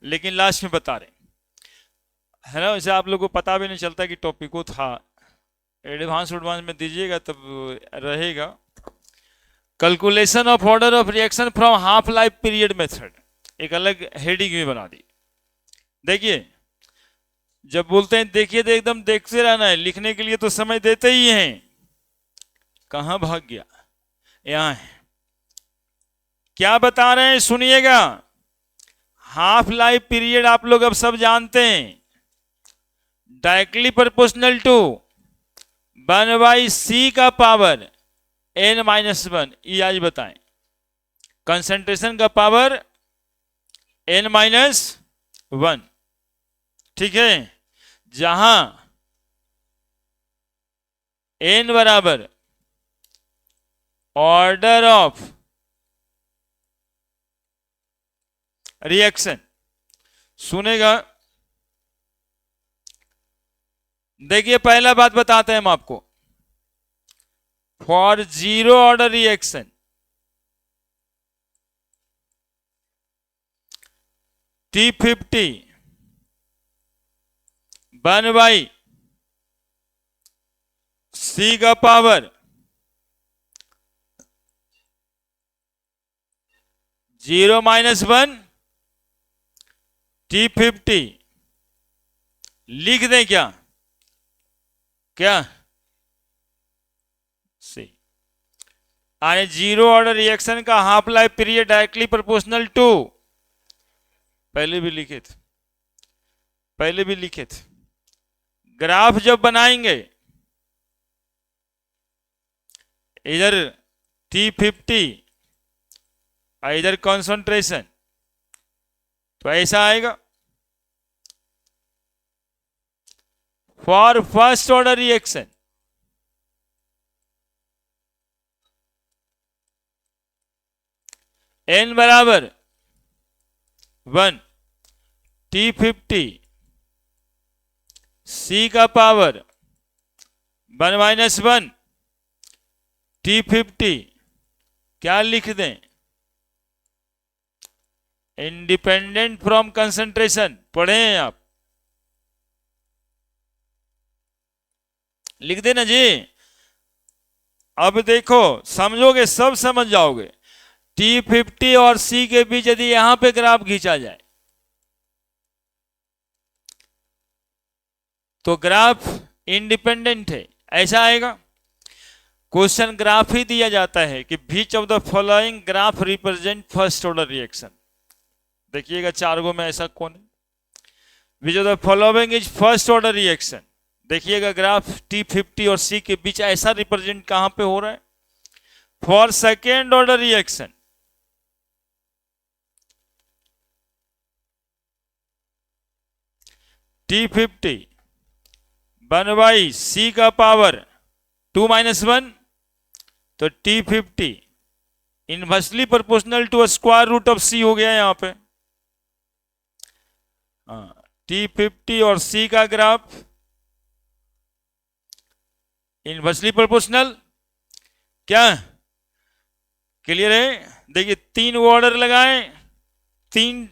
लेकिन लास्ट में बता रहे है ना। वैसे आप लोग को पता भी नहीं चलता कि टॉपिक को था, एडवांस में दीजिएगा तब रहेगा। Calculation of order of reaction from half life period method, एक अलग हेडिंग भी बना दी। देखिए जब बोलते हैं देखिए तो एकदम देखते रहना है, लिखने के लिए तो समय देते ही हैं। कहां भाग गया, यहां है। क्या बता रहे हैं सुनिएगा। हाफ लाइफ पीरियड आप लोग अब सब जानते हैं, डायरेक्टली प्रोपोर्शनल टू 1/c का पावर n-1। ये आज बताएं, कंसंट्रेशन का पावर n-1, ठीक है। जहां n बराबर ऑर्डर ऑफ रिएक्शन, सुनेगा। देखिए पहला बात बताते हैं हम आपको, for zero order reaction T50 1/c का पावर 0-1 T50 लिख दें क्या, क्या सी। आने जीरो ऑर्डर रिएक्शन का half life period directly proportional to, पहले भी लिखे थे, ग्राफ जब बनाएंगे इधर T50 इधर कंसंट्रेशन, तो ऐसा आएगा। For first order reaction n बराबर 1 T50 c का पावर 1-1 T50, क्या लिख दें, इंडिपेंडेंट फ्रॉम कंसंट्रेशन। पढ़े हैं आप, लिख देना जी। अब देखो समझोगे, सब समझ जाओगे। T50 और C के बीच यदि यहां पे ग्राफ खींचा जाए तो ग्राफ इंडिपेंडेंट है, ऐसा आएगा। क्वेश्चन ग्राफ ही दिया जाता है कि which of the following graph represent first order reaction. देखिएगा चार गो में ऐसा कौन है, which of the following is first order reaction. देखिएगा ग्राफ T50 और C के बीच ऐसा रिप्रेजेंट कहां पे हो रहा है, for second order reaction T50 1/c का पावर 2-1, तो T50 inversely proportional to square root of C हो गया यहां पे। T50 और C का ग्राफ इनवर्सली प्रोपोर्शनल, क्या क्लियर है। देखिए तीन ऑर्डर लगाएं, तीन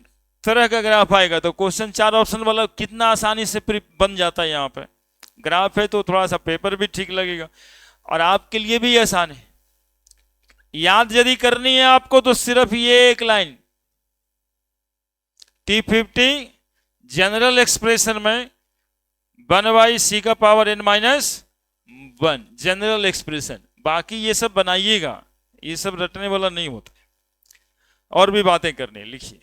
तरह का ग्राफ आएगा, तो क्वेश्चन चार ऑप्शन वाला कितना आसानी से बन जाता है। यहां पे ग्राफ है तो थोड़ा सा पेपर भी ठीक लगेगा और आपके लिए भी आसान है। याद यदि करनी है आपको तो सिर्फ ये एक लाइन, T50 जनरल एक्सप्रेशन में 1/c का पावर n-1 जनरल एक्सप्रेशन। बाकी ये सब बनाइएगा, ये सब रटने वाला नहीं होता, और भी बातें करनी, लिखिए।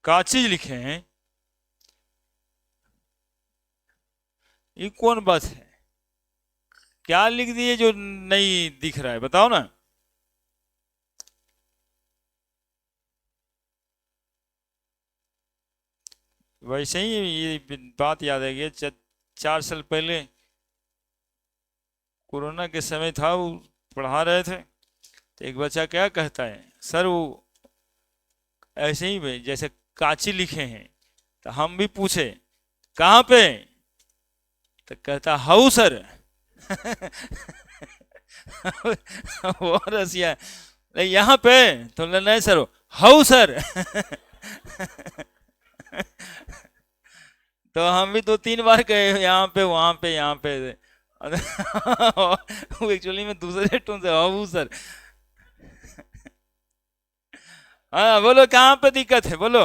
क्या चीज लिखे हैं? ये कौन बात है? क्या लिख दिए जो नहीं दिख रहा है, बताओ ना। वैसे ही ये बात याद है कि 4 साल पहले कोरोना के समय था, वो पढ़ा रहे थे, तो एक बच्चा क्या कहता है, सर वो ऐसे ही जैसे काची लिखे हैं, तो हम भी पूछे कहाँ पे, तो कहता हाउ सर। वो रसिया यहाँ पे, तो नहीं सर, हाउ सर। तो हम भी 2-3 बार गए, यहाँ पे वहां पे यहाँ पे। वो एक्चुअली में दूसरे टोन से हाउ सर। हाँ बोलो, कहाँ पे दिक्कत है, बोलो।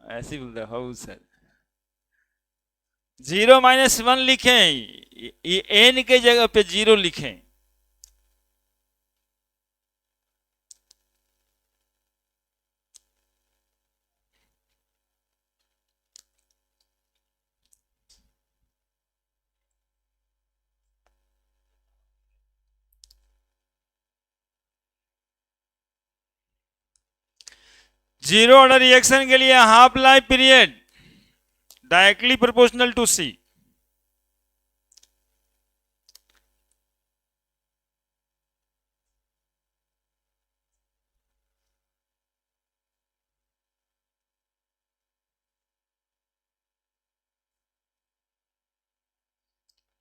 ऐसे ही बोलते हाउ सर। 0-1 लिखें, ये एन के जगह पे 0 लिखें। जीरो ऑर्डर रिएक्शन के लिए half life period directly proportional to C.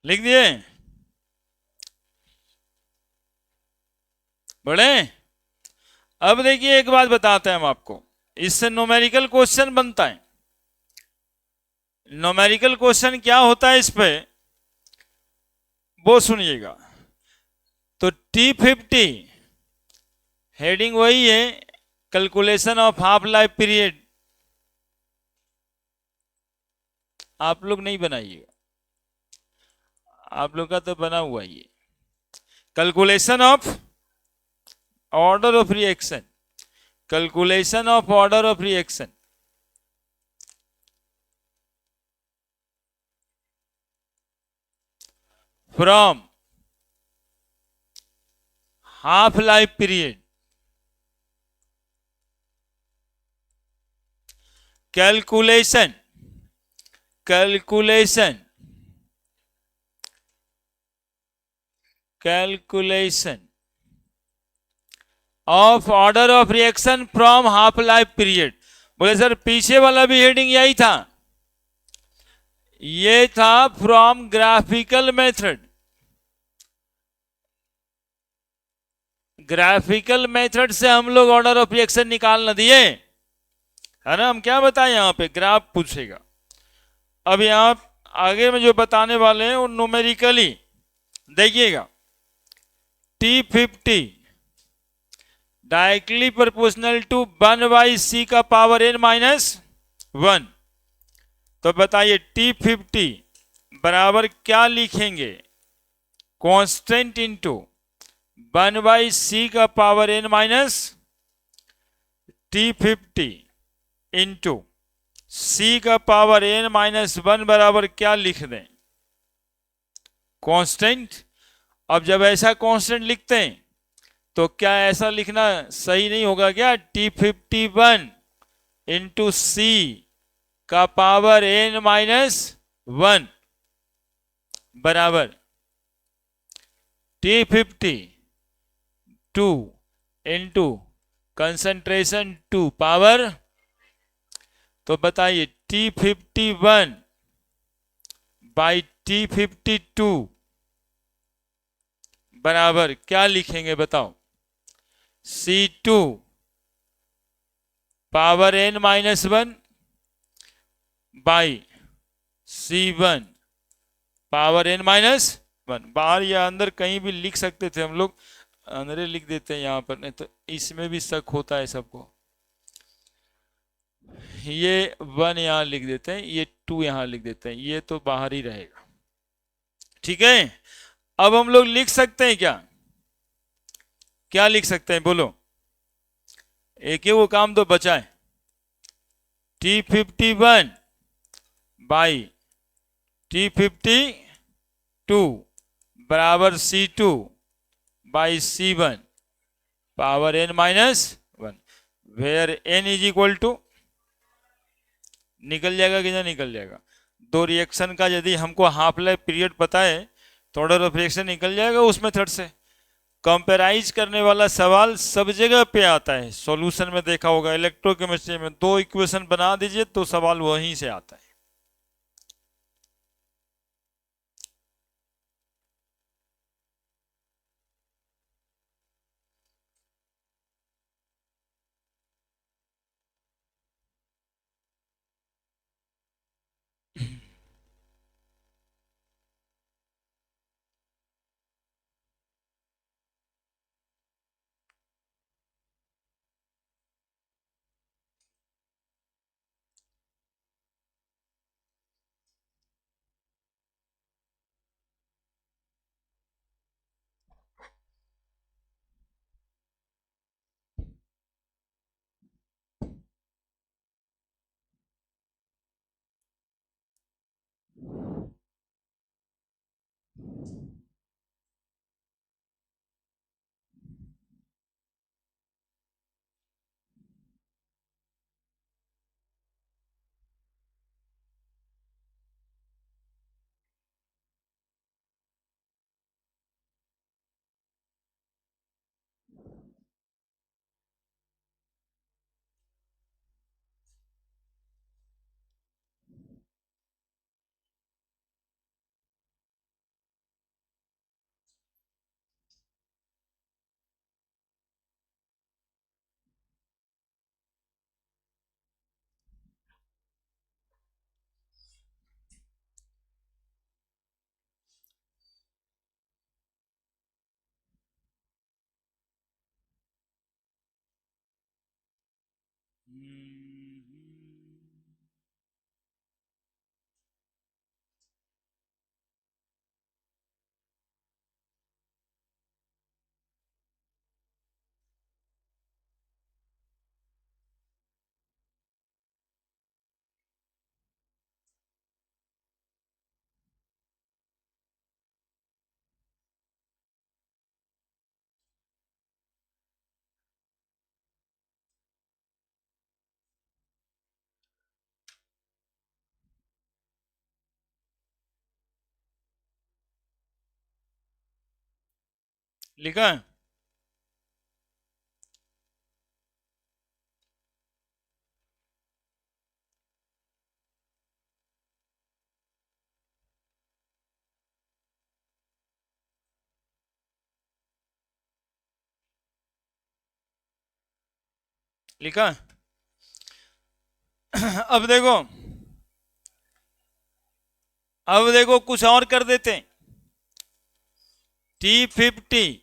लिख दिए बड़े। अब देखिए एक बात बताते हैं हम आपको, इससे न्यूमेरिकल क्वेश्चन बनता है। न्यूमेरिकल क्वेश्चन क्या होता है इस पे, वो सुनिएगा। तो T50 हेडिंग वही है, calculation of half life period. आप लोग नहीं बनाइएगा, आप लोग का तो बना हुआ ये calculation of order of reaction, calculation of order of reaction. From half life period, calculation calculation calculation of order of reaction from half life period. बोले सर पीछे वाला भी हेडिंग यही था, ये था from graphical method. Graphical method से हम लोग ऑर्डर ऑफ रिएक्शन निकाल न दिए, है ना। हम क्या बताएं, यहां पे ग्राफ पूछेगा। अब यहां आगे में जो बताने वाले हैं वो न्यूमेरिकली देखिएगा। T50 directly proportional to 1/c का पावर n-1। तो बताइए T50 बराबर क्या लिखेंगे, कांस्टेंट इंटू 1/c का power n-, T50 into c का पावर n-1 बराबर क्या लिख दें, कांस्टेंट। अब जब ऐसा कांस्टेंट लिखते हैं तो क्या ऐसा लिखना सही नहीं होगा क्या, T51 इंटू c का पावर n-1 बराबर T50 2 इंटू कंसंट्रेशन 2 पावर। तो बताइए T51 बाई T52 बराबर क्या लिखेंगे, बताओ। C2 power n-1 by C1 power n-1। बाहर या अंदर कहीं भी लिख सकते थे हम लोग, अंदर लिख देते हैं यहाँ पर, नहीं तो इसमें भी शक होता है सबको। ये 1 यहां लिख देते हैं, ये 2 यहां लिख देते हैं, ये तो बाहर ही रहेगा। ठीक है, अब हम लोग लिख सकते हैं क्या, क्या लिख सकते हैं बोलो, एक ही वो काम तो बचा है, T51 बाई T52 बराबर C2 by C1 power n-1, where n is equal to, निकल जाएगा कि ना निकल जाएगा, दो रिएक्शन का यदि हमको हाफ लाइफ पीरियड पता है तो ऑर्डर ऑफ रिएक्शन निकल जाएगा उस मेथड से। कंपेराइज करने वाला सवाल सब जगह पे आता है, सॉल्यूशन में देखा होगा, इलेक्ट्रोकेमिस्ट्री में दो इक्वेशन बना दीजिए तो सवाल वहीं से आता है। लिखा है, लिखा है? अब देखो, अब देखो कुछ और कर देते हैं, T50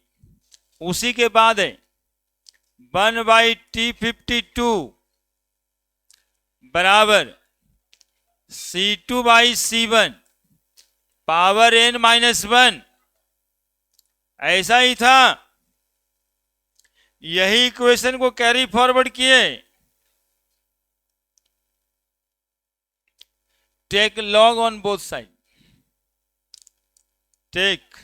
उसी के बाद है 1/T52 बराबर C2/C1 पावर n-1, ऐसा ही था, यही इक्वेशन को कैरी फॉरवर्ड किए, take log on both side, take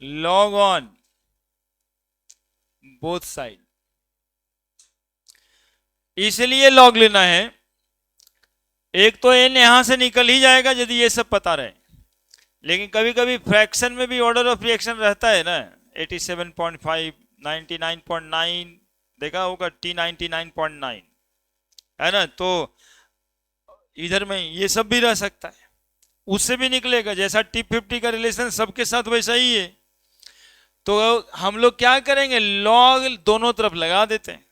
log on both side, इसलिए लॉग लेना है, एक तो n यहां से निकल ही जाएगा यदि ये सब पता रहे, लेकिन कभी कभी फ्रैक्शन में भी ऑर्डर ऑफ रिएक्शन रहता है ना, 87.5, 99.9 देखा होगा, T99.9 है ना, तो इधर में ये सब भी रह सकता है, उससे भी निकलेगा, जैसा T50 का रिलेशन सबके साथ वैसा ही है। तो हम लोग क्या करेंगे, लॉग दोनों तरफ लगा देते हैं,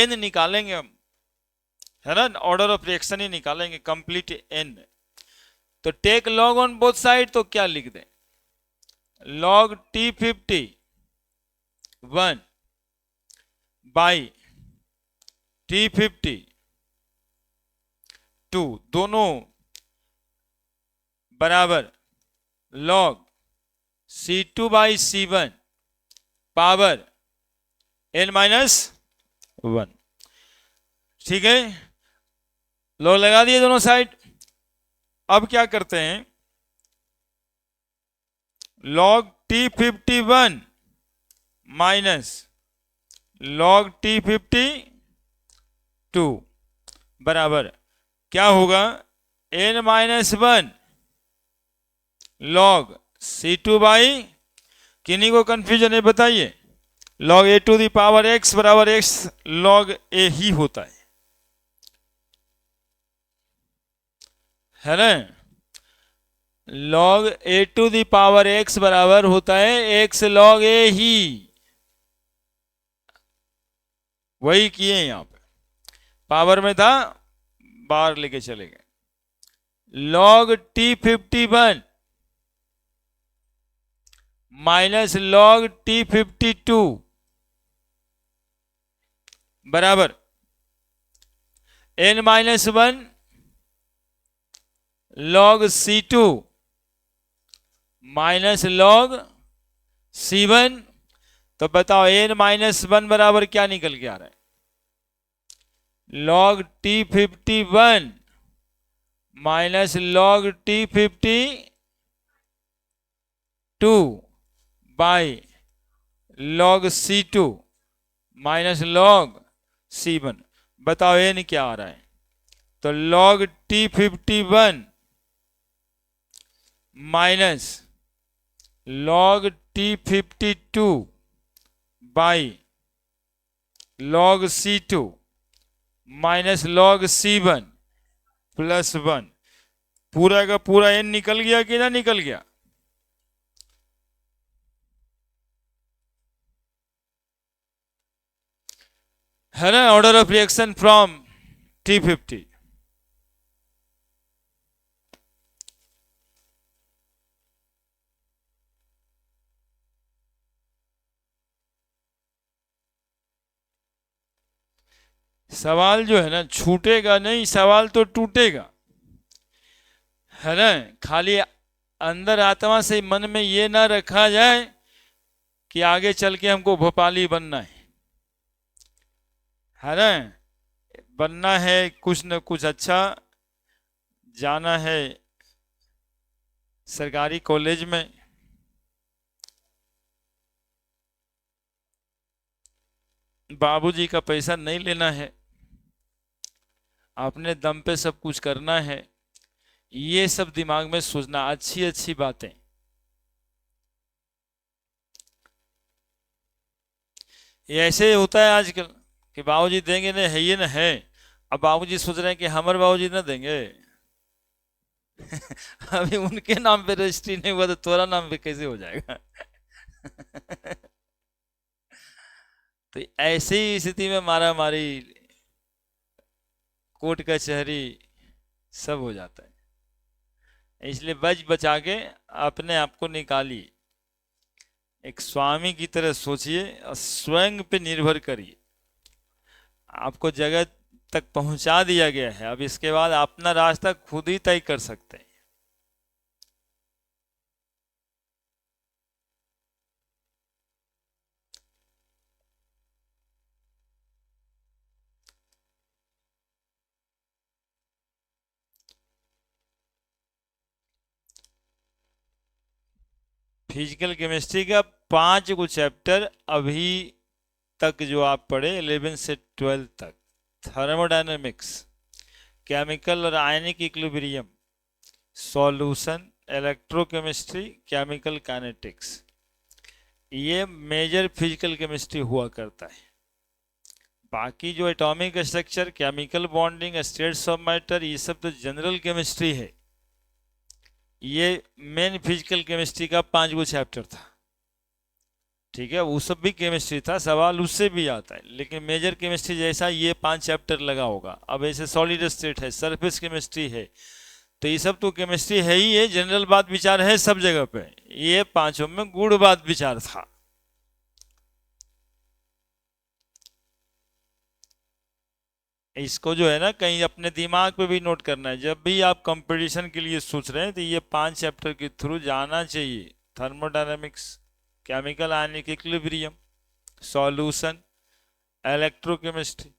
n निकालेंगे हम, है ना, ऑर्डर ऑफ रिएक्शन ही निकालेंगे, कंप्लीट n। तो take log on both side, तो क्या लिख दें, लॉग T51 बाई T52 दोनों बराबर log C2 by C1 power n-1। ठीक है, log लगा दिए दोनों साइड। अब क्या करते हैं, log T51 minus log T52 बराबर क्या होगा, n-1 log C2 बाई, किन्हीं को कंफ्यूजन है बताइए, log a to the power x बराबर x log a ही होता है ना। log a to the power x बराबर होता है x log a ही, वही किए यहां पे, पावर में था बाहर लेके चले गए। log T51 minus log T52 बराबर n-1 log C2 minus log C1। तो बताओ n-1 बराबर क्या निकल के आ रहा है, log T51 minus log T52 by log C2 minus log C1। बताओ n क्या आ रहा है, तो log T51 minus log T52 by log C2 minus log C1 plus 1। पूरा का पूरा n निकल गया कि ना निकल गया, है ना। Order of reaction from T50। सवाल जो है ना छूटेगा नहीं, सवाल तो टूटेगा, है ना। खाली अंदर आत्मा से मन में ये ना रखा जाए कि आगे चल के हमको भोपाली बनना है ना। बनना है कुछ न कुछ अच्छा, जाना है सरकारी कॉलेज में, बाबूजी का पैसा नहीं लेना है, अपने दम पे सब कुछ करना है। ये सब दिमाग में सोचना, अच्छी अच्छी बातें। ये ऐसे होता है आजकल कि बाबूजी देंगे ना, है ये ना है। अब बाबूजी सोच रहे हैं कि हमारे बाबूजी ना देंगे अभी उनके नाम पे रजिस्ट्री नहीं हुआ तो तोरा नाम पे कैसे हो जाएगा तो ऐसी स्थिति में मारा मारी, कोर्ट कचहरी सब हो जाता है। इसलिए बच बचा के अपने आप को निकालिए, एक स्वामी की तरह सोचिए और स्वयं पे निर्भर करिए। आपको जगह तक पहुंचा दिया गया है, अब इसके बाद अपना रास्ता खुद ही तय कर सकते हैं। फिजिकल केमिस्ट्री का 5 को चैप्टर अभी तक जो आप पढ़े 11 से 12 तक, थर्मोडायनेमिक्स, केमिकल और ionic equilibrium, solution, electrochemistry, chemical kinetics, ये मेजर फिजिकल केमिस्ट्री हुआ करता है। बाकी जो atomic structure, chemical bonding, states of matter, ये सब तो जनरल केमिस्ट्री है। ये मेन फिजिकल केमिस्ट्री का 5 गो चैप्टर था, ठीक है। वो सब भी केमिस्ट्री था, सवाल उससे भी आता है, लेकिन मेजर केमिस्ट्री जैसा ये 5 चैप्टर लगा होगा। अब ऐसे सॉलिड स्टेट है, सरफेस केमिस्ट्री है, तो ये सब तो केमिस्ट्री है ही है, जनरल बात विचार है सब जगह पे। ये 5 में गूढ़ बात विचार था। इसको जो है ना कहीं अपने दिमाग पे भी नोट करना है, जब भी आप कंपटीशन के लिए सोच रहे हैं तो ये 5 चैप्टर के थ्रू जाना चाहिए। Thermodynamics, chemical ionic equilibrium, solution, electrochemistry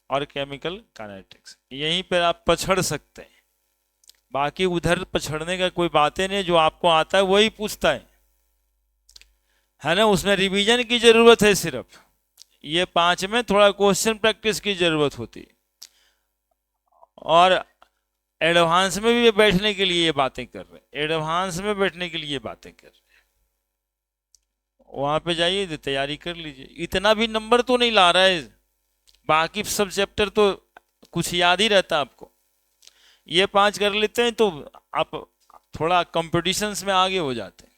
और केमिकल काइनेटिक्स। यहीं पर आप पछड़ सकते हैं, बाकी उधर पछड़ने का कोई बातें नहीं। जो आपको आता है वही पूछता है ना, उसमें रिवीजन की जरूरत है सिर्फ। ये 5 में थोड़ा क्वेश्चन प्रैक्टिस की जरूरत होती है, और एडवांस में भी बैठने के लिए ये बातें कर रहे हैं, एडवांस में बैठने के लिए ये बातें कर रहे हैं। वहां पे जाइए तो तैयारी कर लीजिए। इतना भी नंबर तो नहीं ला रहा है, बाकी सब चैप्टर तो कुछ याद ही रहता आपको। ये 5 कर लेते हैं तो आप थोड़ा कंपटीशंस में आगे हो जाते हैं।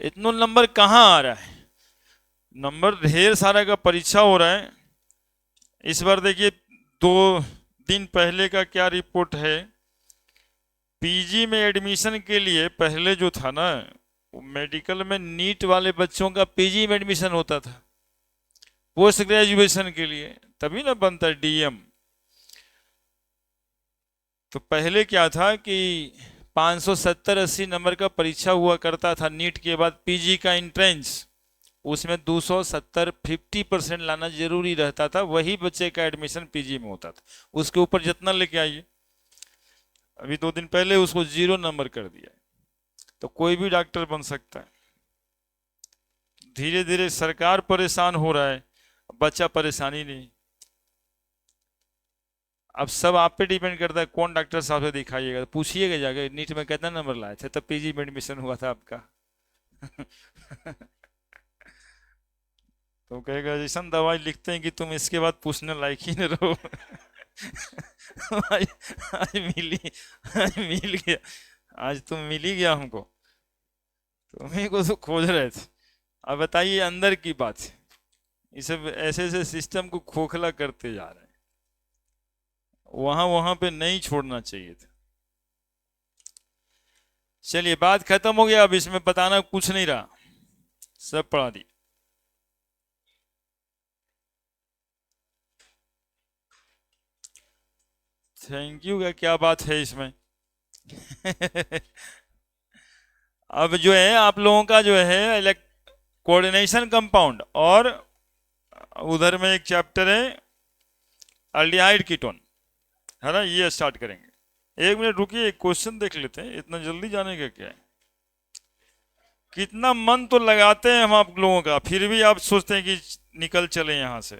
इतना नंबर कहाँ आ रहा है, नंबर ढेर सारा का परीक्षा हो रहा है। इस बार देखिए 2 दिन पहले का क्या रिपोर्ट है। पीजी में एडमिशन के लिए पहले जो था ना, मेडिकल में नीट वाले बच्चों का पीजी में एडमिशन होता था पोस्ट ग्रेजुएशन के लिए, तभी ना बनता डीएम। तो पहले क्या था कि 570-80 नंबर का परीक्षा हुआ करता था नीट के बाद पीजी का एंट्रेंस, उसमें 270 50% लाना जरूरी रहता था, वही बच्चे का एडमिशन पीजी में होता था। उसके ऊपर जितना लेके आइए, अभी 2 दिन पहले उसको 0 नंबर कर दिया। तो कोई भी डॉक्टर बन सकता है। धीरे धीरे सरकार परेशान हो रहा है, बच्चा परेशानी नहीं। अब सब आप पे डिपेंड करता है कौन डॉक्टर साहब से दिखाइएगा। पूछिएगा जाके नीट में कितना नंबर लाए थे तब पीजी में एडमिशन हुआ था आपका। तो कहेगा ऐसा दवाई लिखते हैं कि तुम इसके बाद पूछने लायक ही नहीं रहो। आज आज मिल गया, आज तुम मिल ही गया हमको, तुम्ही को तो खोज रहे थे। अब बताइए अंदर की बात, इसे ऐसे ऐसे सिस्टम को खोखला करते जा रहे हैं, वहां वहां पे नहीं छोड़ना चाहिए था। चलिए बात खत्म हो गया, अब इसमें बताना कुछ नहीं रहा, सब पढ़ा दी। थैंक यू का क्या बात है इसमें। अब जो है आप लोगों का जो है कोऑर्डिनेशन कंपाउंड, और उधर में एक चैप्टर है अल्डिहाइड कीटोन, है ना, ये स्टार्ट करेंगे। 1 मिनट रुकिए, एक क्वेश्चन देख लेते हैं, इतना जल्दी जाने का क्या है। कितना मन तो लगाते हैं हम आप लोगों का, फिर भी आप सोचते हैं कि निकल चले यहां से।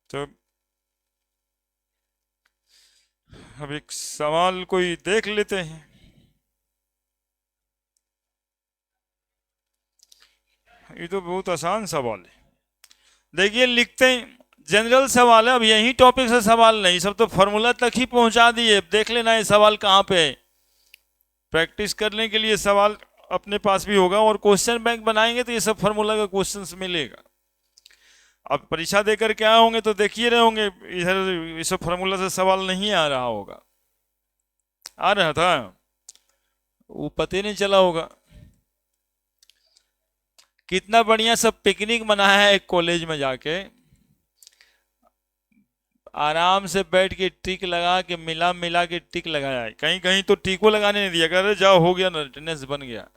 तो अब एक सवाल कोई देख लेते हैं। ये तो बहुत आसान सवाल है, देखिए लिखते हैं, जनरल सवाल है। अब यही टॉपिक से सवाल नहीं, सब तो फॉर्मूला तक ही पहुंचा दिए। देख लेना ये सवाल कहाँ पे है, प्रैक्टिस करने के लिए सवाल अपने पास भी होगा, और क्वेश्चन बैंक बनाएंगे तो ये सब फॉर्मूला का क्वेश्चंस मिलेगा। अब परीक्षा देकर के आए होंगे तो देखिए रहे होंगे, इधर इस फॉर्मूला से सवाल नहीं आ रहा होगा, आ रहा था, वो पता ही नहीं चला होगा। कितना बढ़िया सब पिकनिक मनाया है कॉलेज में जाके, आराम से बैठ के टिक लगा के मिला मिला के टिक लगाया है। कहीं कहीं तो टिको लगाने नहीं दिया, अरे जाओ हो गया ना, अटेंडेंस बन गया।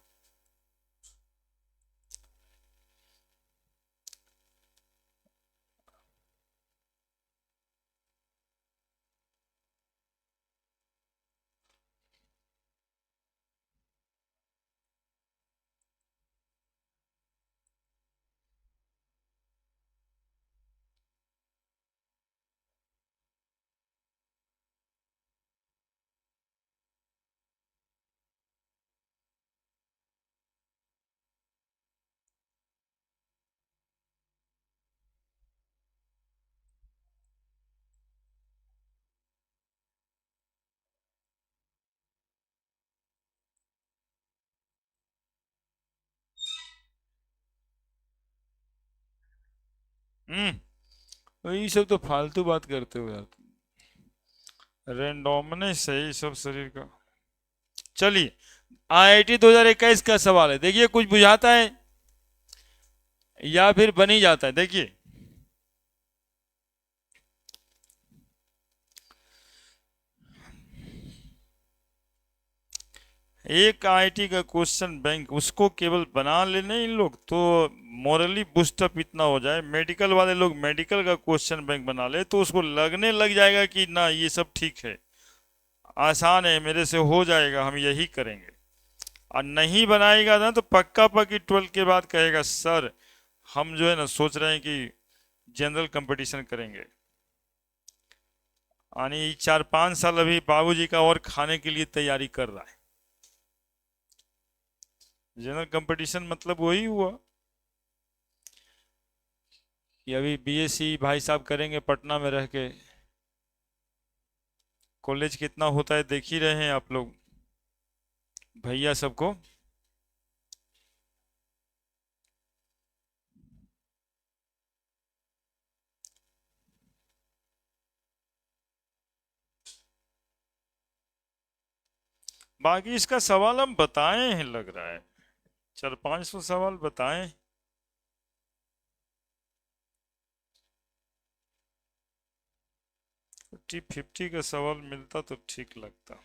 तो ये सब तो फालतू बात करते हो यार, रेंडोमनेस है ये सब शरीर का। चलिए आईआईटी 2021 का सवाल है, देखिए कुछ बुझाता है या फिर बन ही जाता है। देखिए एक आईआईटी का क्वेश्चन बैंक उसको केवल बना लेने इन लोग तो मोरली बूस्टअप इतना हो जाए, मेडिकल वाले लोग मेडिकल का क्वेश्चन बैंक बना ले तो उसको लगने लग जाएगा कि ना ये सब ठीक है, आसान है, मेरे से हो जाएगा, हम यही करेंगे। और नहीं बनाएगा ना तो पक्का पक्की 12 के बाद कहेगा सर हम जो है ना सोच रहे हैं कि जनरल कंपटीशन करेंगे। यानी 4-5 साल अभी बाबूजी का और खाने के लिए तैयारी कर रहा है। जनरल कंपटीशन मतलब वही हुआ कि अभी बीएससी भाई साहब करेंगे पटना में रह के। कॉलेज कितना होता है देख ही रहे हैं आप लोग भैया सबको। बाकी इसका सवाल हम बताए हैं लग रहा है, 400-500 सवाल बताएं। 50-50 का सवाल मिलता तो ठीक लगता।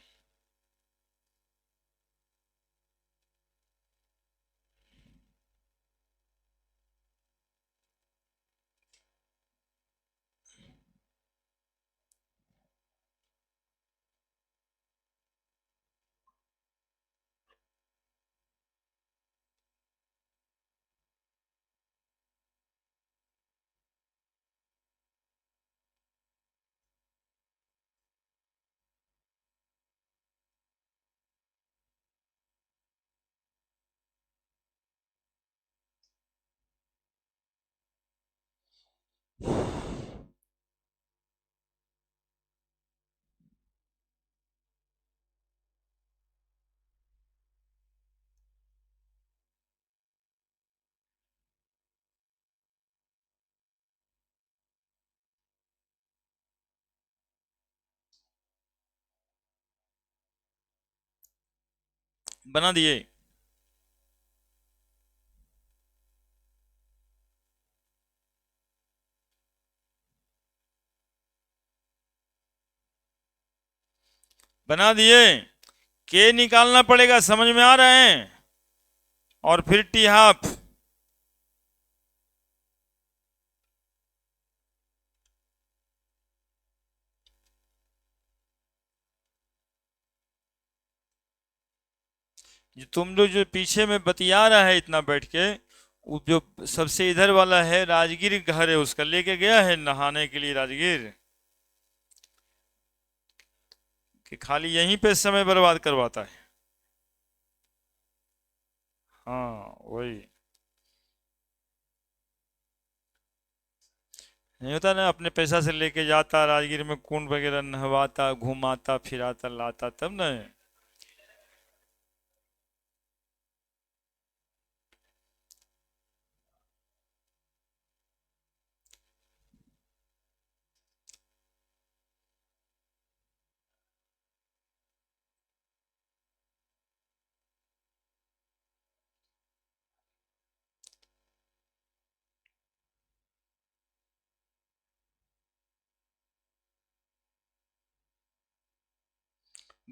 बना दिए। बना दिए। के निकालना पड़ेगा, समझ में आ रहे हैं। और फिर टी हाफ। तुम लोग जो पीछे में बतिया रहा है इतना बैठ के, वो जो सबसे इधर वाला है राजगीर घर है उसका लेके गया है नहाने के लिए राजगीर, कि खाली यहीं पे समय बर्बाद करवाता है। हाँ वही नहीं होता ना, अपने पैसा से लेके जाता राजगीर में कुंड वगैरह नहवाता घुमाता फिराता लाता तब ना।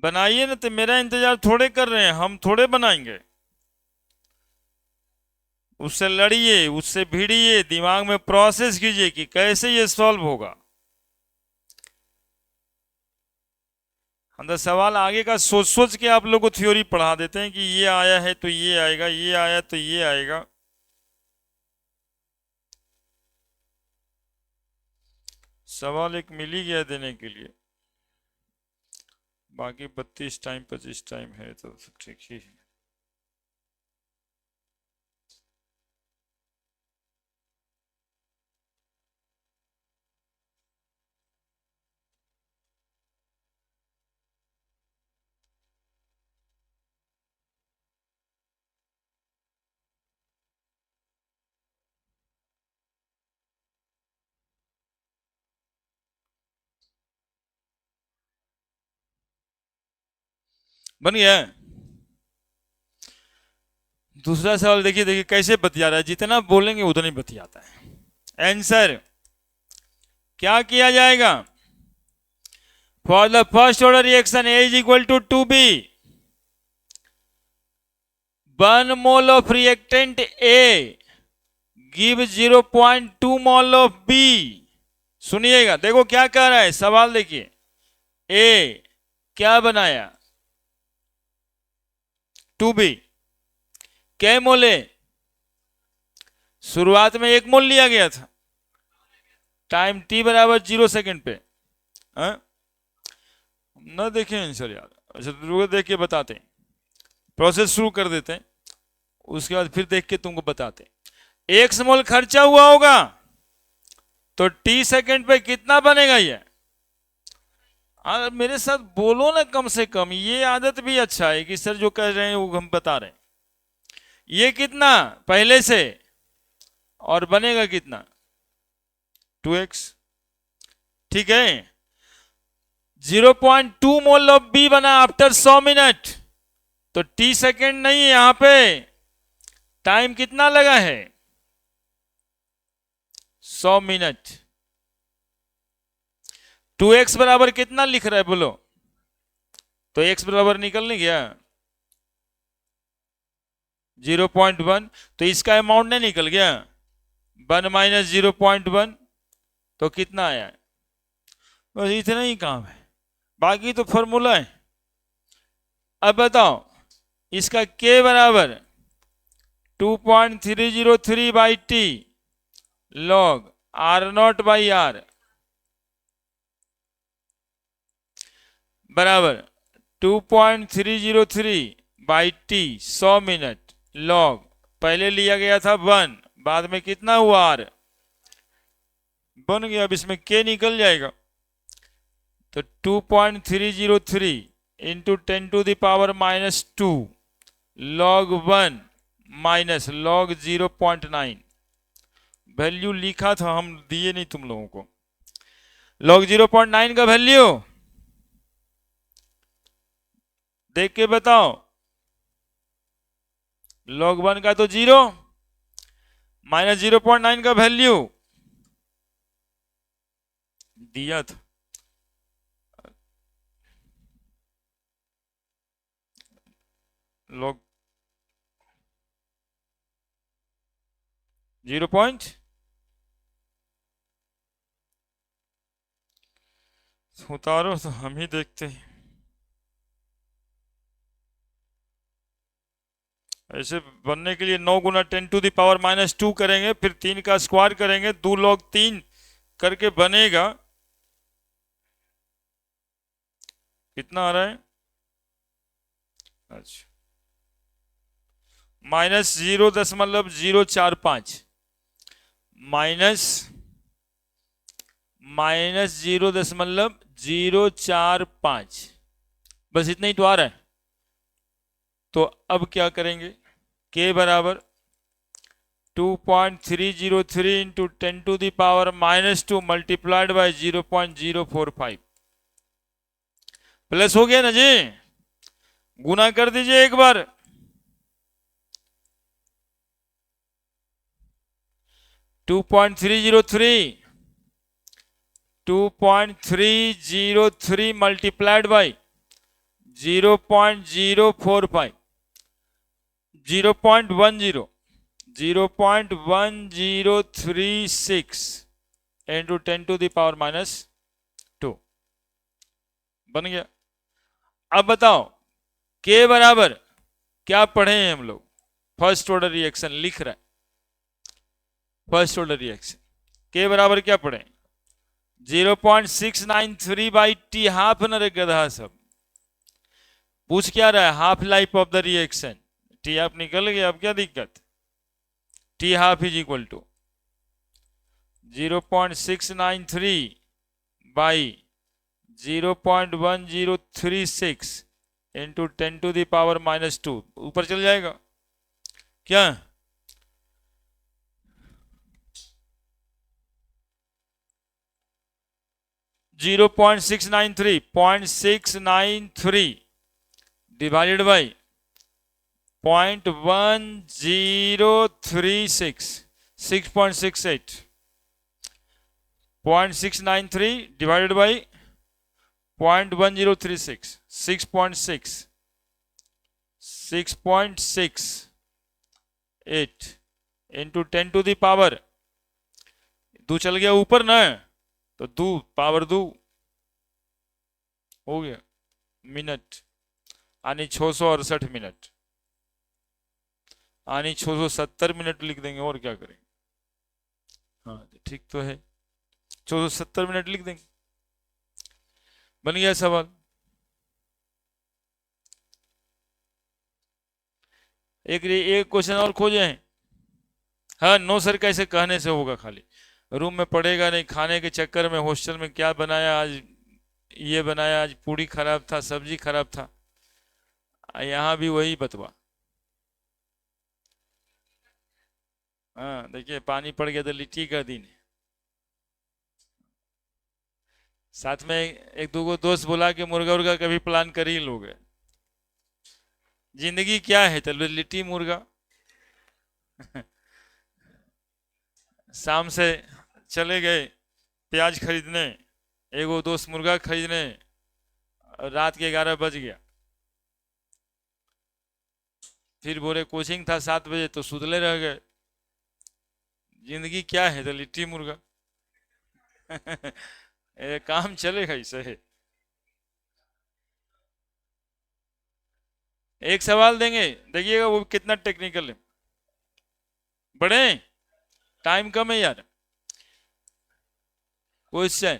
बनाइए ना, तो मेरा इंतजार थोड़े कर रहे हैं, हम थोड़े बनाएंगे। उससे लड़िए, उससे भिड़िए, दिमाग में प्रोसेस कीजिए कि कैसे ये सॉल्व होगा। हम तो सवाल आगे का सोच सोच के आप लोग को थ्योरी पढ़ा देते हैं कि ये आया है तो ये आएगा, ये आया तो ये आएगा। सवाल एक मिल ही गया देने के लिए, बाकी 32 टाइम 25 टाइम है तो सब ठीक ही है। बन गया। दूसरा सवाल देखिए, देखिए कैसे बतिया रहा है, जितना बोलेंगे उतना ही बतियाता है। आंसर क्या किया जाएगा? For the first order reaction A is equal to 2B, 1 mole of reactant A give 0.2 mole of B। सुनिएगा, देखो क्या कह रहा है सवाल, देखिए A क्या बनाया 2B, क्या मोले, शुरुआत में 1 मोल लिया गया था, टाइम t बराबर 0 सेकेंड पे। ना देखें आंसर यार, अच्छा रुको देख के बताते हैं, प्रोसेस शुरू कर देते हैं, उसके बाद फिर देख के तुमको बताते हैं। 1 मोल खर्चा हुआ होगा तो t सेकेंड पे कितना बनेगा ये? मेरे साथ बोलो ना कम से कम, ये आदत भी अच्छा है कि सर जो कह रहे हैं वो हम बता रहे हैं। ये कितना पहले से और बनेगा कितना 2x, ठीक है। 0.2 मोल ऑफ B बना आफ्टर 100 मिनट, तो t सेकेंड नहीं है, यहां पे टाइम कितना लगा है 100 मिनट। 2x बराबर कितना लिख रहा है बोलो, तो x बराबर निकल नहीं गया 0.1, तो इसका अमाउंट नहीं निकल गया 1 माइनस 0.1, तो कितना आया? बस इतना ही काम है, बाकी तो फॉर्मूला है। अब बताओ इसका k बराबर 2.303 by t log R0 by R बराबर 2.303 बाई टी 100 मिनट लॉग, पहले लिया गया था 1, बाद में कितना हुआ R बन गया, अब इसमें k निकल जाएगा, तो 2.303 into 10 to the power minus 2 log 1 minus log 0.9, value लिखा था हम, दिए नहीं तुम लोगों को। लॉग 0.9 का वैल्यू देख के बताओ, लॉग 1 का तो 0 माइनस 0.9 का वैल्यू दिया था, लॉग 0. उतारो तो हम ही देखते हैं, ऐसे बनने के लिए 9 गुना 10 टू द पावर माइनस 2 करेंगे, फिर 3 का स्क्वायर करेंगे, 2 लॉग 3 करके बनेगा, कितना आ रहा है? अच्छा माइनस 0.045 माइनस 0.045, बस इतना ही तो आ रहा है। तो अब क्या करेंगे, k बराबर 2.303 into 10 to the power minus 2 multiplied by 0.045, plus हो गया ना जी, गुना कर दीजिए एक बार, 2.303 multiplied by 0.045 0.1036 into 10 to the power minus 2 बन गया। अब बताओ k बराबर क्या पढ़े हैं हम लोग, फर्स्ट ऑर्डर रिएक्शन लिख रहा है, फर्स्ट ऑर्डर रिएक्शन k बराबर क्या पढ़े 0.693 बाई टी हाफ न रे गधा, सब पूछ क्या रहा है, half life of the reaction, T half निकल गया, अब क्या दिक्कत, T half is equal to 0.693 by 0.1036 into 10 to the power minus 2, ऊपर चल जाएगा क्या, zero 0.693 divided by 0.1036 6.68 0.693 divided by 0.1036 6.6 8 into 10⁻²। 2 चल गया ऊपर ना, तो 2 पावर 2 हो गया मिनट, यानी 668 मिनट, यानी 670 मिनट लिख देंगे, और क्या करेंगे। हाँ ठीक तो है, 670 मिनट लिख देंगे, बन गया सवाल। एक क्वेश्चन और खोजे हैं। हाँ नो सर कैसे कहने से होगा, खाली रूम में पढ़ेगा नहीं, खाने के चक्कर में हॉस्टल में क्या बनाया आज, ये बनाया आज, पूड़ी खराब था, सब्जी खराब था, यहाँ भी वही बतवा। हाँ देखिए पानी पड़ गया तो लिट्टी का दिन है। साथ में एक दो गो दोस्त बुला के मुर्गा उर्गा कभी प्लान कर ही लोगे। जिंदगी क्या है, चलो लिट्टी मुर्गा। शाम से चले गए प्याज खरीदने, एगो दोस्त मुर्गा खरीदने, रात के 11 बज गया, फिर बोले कोचिंग था 7 बजे, तो सुतले रह गए। जिंदगी क्या है, तो लिट्टी मुर्गा। काम चलेगा इसे है। एक सवाल देंगे, देखिएगा वो कितना टेक्निकल है। बढ़े, टाइम कम है यार। Question,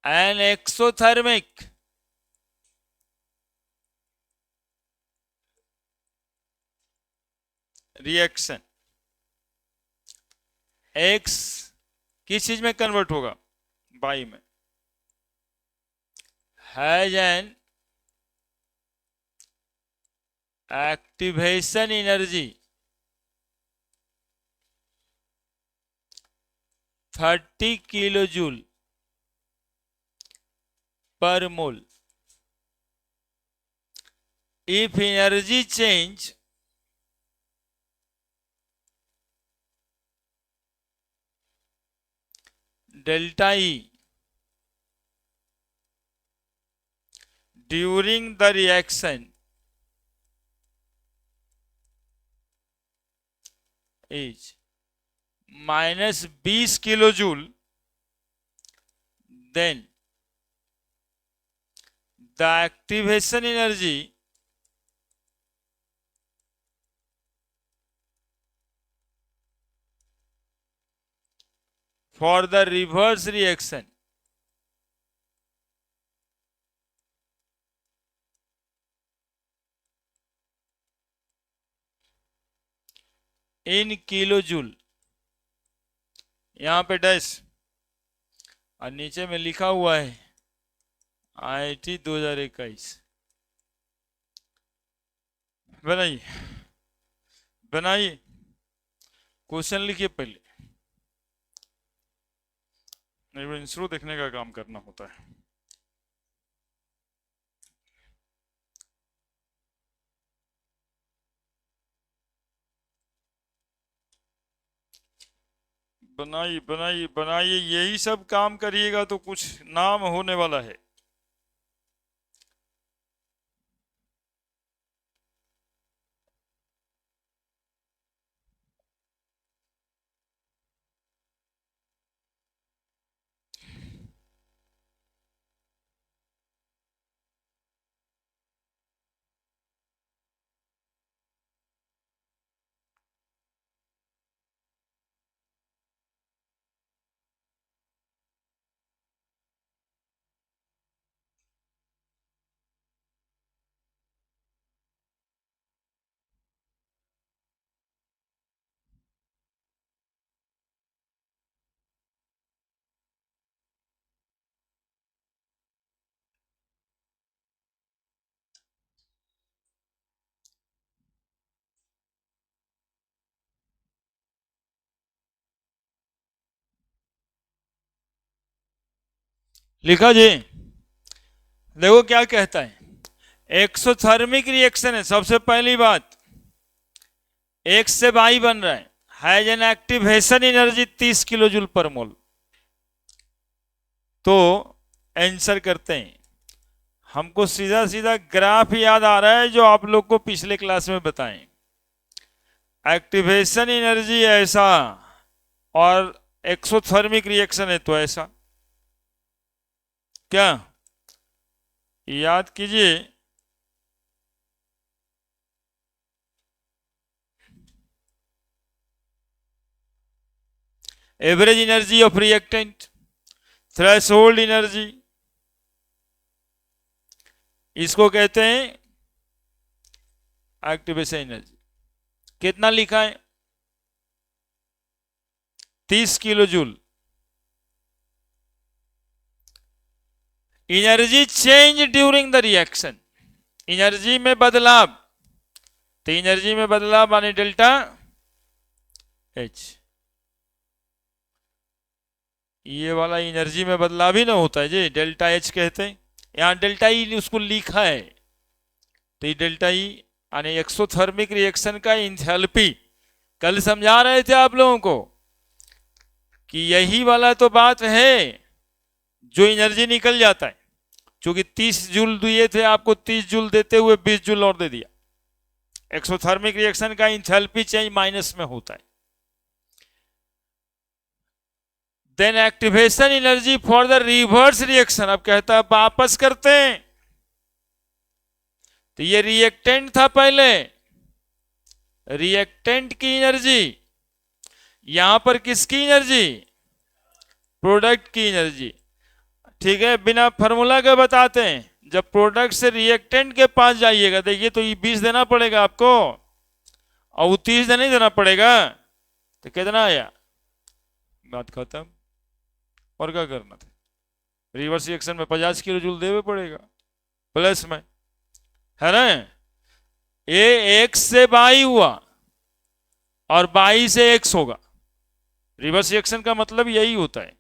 an exothermic reaction x किस चीज में कन्वर्ट होगा, वाई में, has an activation energy 30 kilo joule per mole if energy change delta E during the reaction is minus 20 kilojoule, then the activation energy for the reverse reaction in kilojoule, यहां पे dash और नीचे में लिखा हुआ है IIT 2021। बनाइए बनाइए, क्वेश्चन लिखिए पहले, नहीं इंस्ट्रू देखने का काम करना होता है। बनाइए बनाइए बनाइए, यही सब काम करिएगा तो कुछ नाम होने वाला है। लिखा जी, देखो क्या कहता है, एक्सोथर्मिक रिएक्शन है। सबसे पहली बात, एक्स से वाई बन रहा है, has an activation energy 30 kilo joule per mole. तो आंसर करते हैं, हमको सीधा सीधा ग्राफ याद आ रहा है जो आप लोग को पिछले क्लास में बताएं। एक्टिवेशन एनर्जी ऐसा और एक्सोथर्मिक रिएक्शन है तो ऐसा, क्या याद कीजिए। Average energy of reactant, threshold energy, इसको कहते हैं एक्टिवेशन एनर्जी। कितना लिखा है? 30 kilo joule. Energy change during the reaction, energy में बदलाव, तो एनर्जी में बदलाव माने डेल्टा एच। ये वाला एनर्जी में बदलाव ही ना होता है जी, डेल्टा एच कहते हैं। यहां डेल्टा ई उसको लिखा है, तो ये डेल्टा ई यानी एक्सोथर्मिक रिएक्शन का इंथैल्पी। कल समझा रहे थे आप लोगों को कि यही वाला तो बात है जो एनर्जी निकल जाता है। क्योंकि 30 जूल दिए थे आपको, 30 जूल देते हुए 20 जूल और दे दिया। एक्सोथर्मिक रिएक्शन का इंथैल्पी चेंज माइनस में होता है। Then activation energy for the reverse reaction, अब कहता है वापस करते हैं। तो ये रिएक्टेंट था पहले, रिएक्टेंट की एनर्जी, यहां पर किसकी एनर्जी? प्रोडक्ट की एनर्जी। ठीक है, बिना फॉर्मूला के बताते हैं। जब प्रोडक्ट से रिएक्टेंट के पास जाइएगा, देखिए तो ये 20 देना पड़ेगा आपको और वो 30 नहीं देना पड़ेगा, तो कितना आया? बात खत्म। और क्या करना था? रिवर्स रिएक्शन में 50 किलो जूल देवे पड़ेगा प्लस में, है ना। ये x से y हुआ और y से x होगा। रिवर्स रिएक्शन का मतलब यही होता है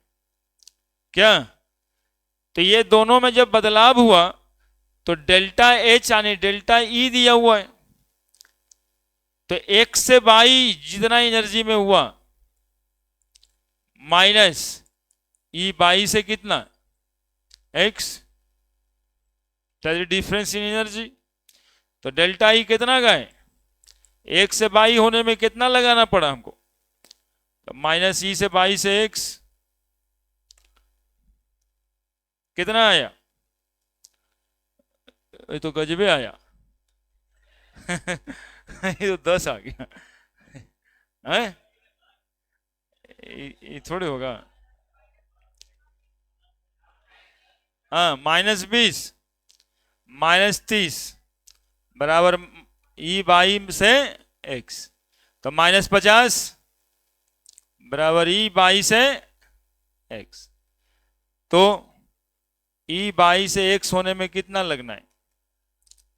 क्या? तो ये दोनों में जब बदलाव हुआ तो डेल्टा एच यानी डेल्टा ई दिया हुआ है, तो x से y जितना एनर्जी में हुआ माइनस ई बाई से कितना x, डिफरेंस इन एनर्जी। तो डेल्टा ई कितना का है? x से बाई होने में कितना लगाना पड़ा हमको? तो माइनस ई से बाई से x, कितना आया? ये तो गजबे आया। ये तो 10 आ गया है, ये थोड़े होगा। हाँ, -20 -30 बराबर ई बाई से x, तो -50 बराबर ई बाई से x। तो ई बाई से x होने में कितना लगना है?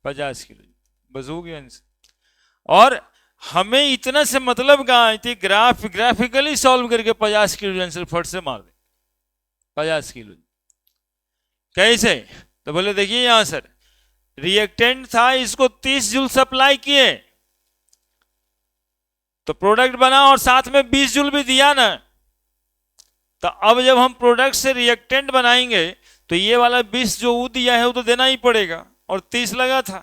50 किलो। बस हो गया आंसर। और हमें इतना से मतलब कहाँ थी, ग्राफिकली सॉल्व करके 50 किलो आंसर फट से मार दे। 50 किलो कैसे? तो बोले देखिए यहां सर रिएक्टेंट था, इसको 30 जूल सप्लाई किए तो प्रोडक्ट बना और साथ में 20 जूल भी दिया ना। तो अब जब हम प्रोडक्ट से रिएक्टेंट बनाएंगे तो ये वाला 20 जो वो दिया है वो तो देना ही पड़ेगा, और 30 लगा था,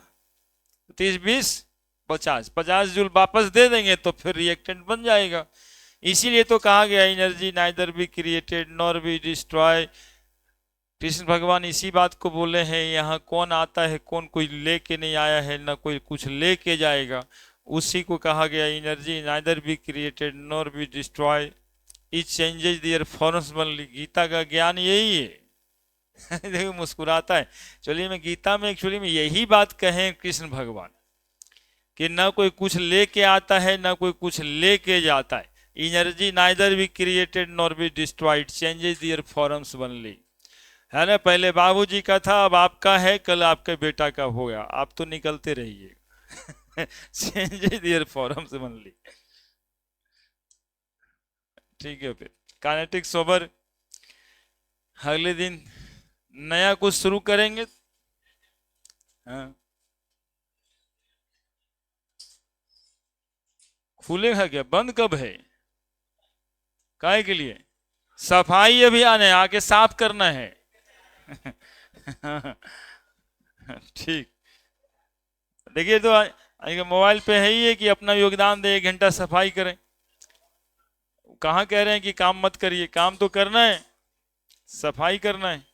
30 20 50 जूल वापस दे देंगे तो फिर रिएक्टेंट बन जाएगा। इसीलिए तो कहा गया energy neither be created nor be destroy. Krishna भगवान इसी बात को बोले हैं, यहाँ कौन आता है, कौन कोई लेके नहीं आया है, ना कोई कुछ लेके जाएगा। उसी को कहा गया energy neither be created nor be destroy, it changes their forms only. Gita का ज्ञान यही है। देखो मुस्कुराता है। चलिए मैं गीता में एक्चुअली में यही बात कहें कृष्ण भगवान कि ना कोई कुछ लेके आता है ना कोई कुछ लेके जाता है। Energy neither be created nor be destroyed, changes their forms only, है ना। पहले बाबूजी का था, अब आपका है, कल आपके बेटा का होगा। आप तो निकलते रहिए। Changes their forms only. ठीक है, फिर काइनेटिक सोबर अगले दिन नया कुछ शुरू करेंगे। हाँ, खुलेगा क्या? बंद कब है? काहे के लिए? सफाई अभियान है, आके साफ करना है। ठीक। देखिए तो मोबाइल पे है ही है कि अपना योगदान दे, 1 घंटा सफाई करें। कहाँ कह रहे हैं कि काम मत करिए, काम तो करना है, सफाई करना है।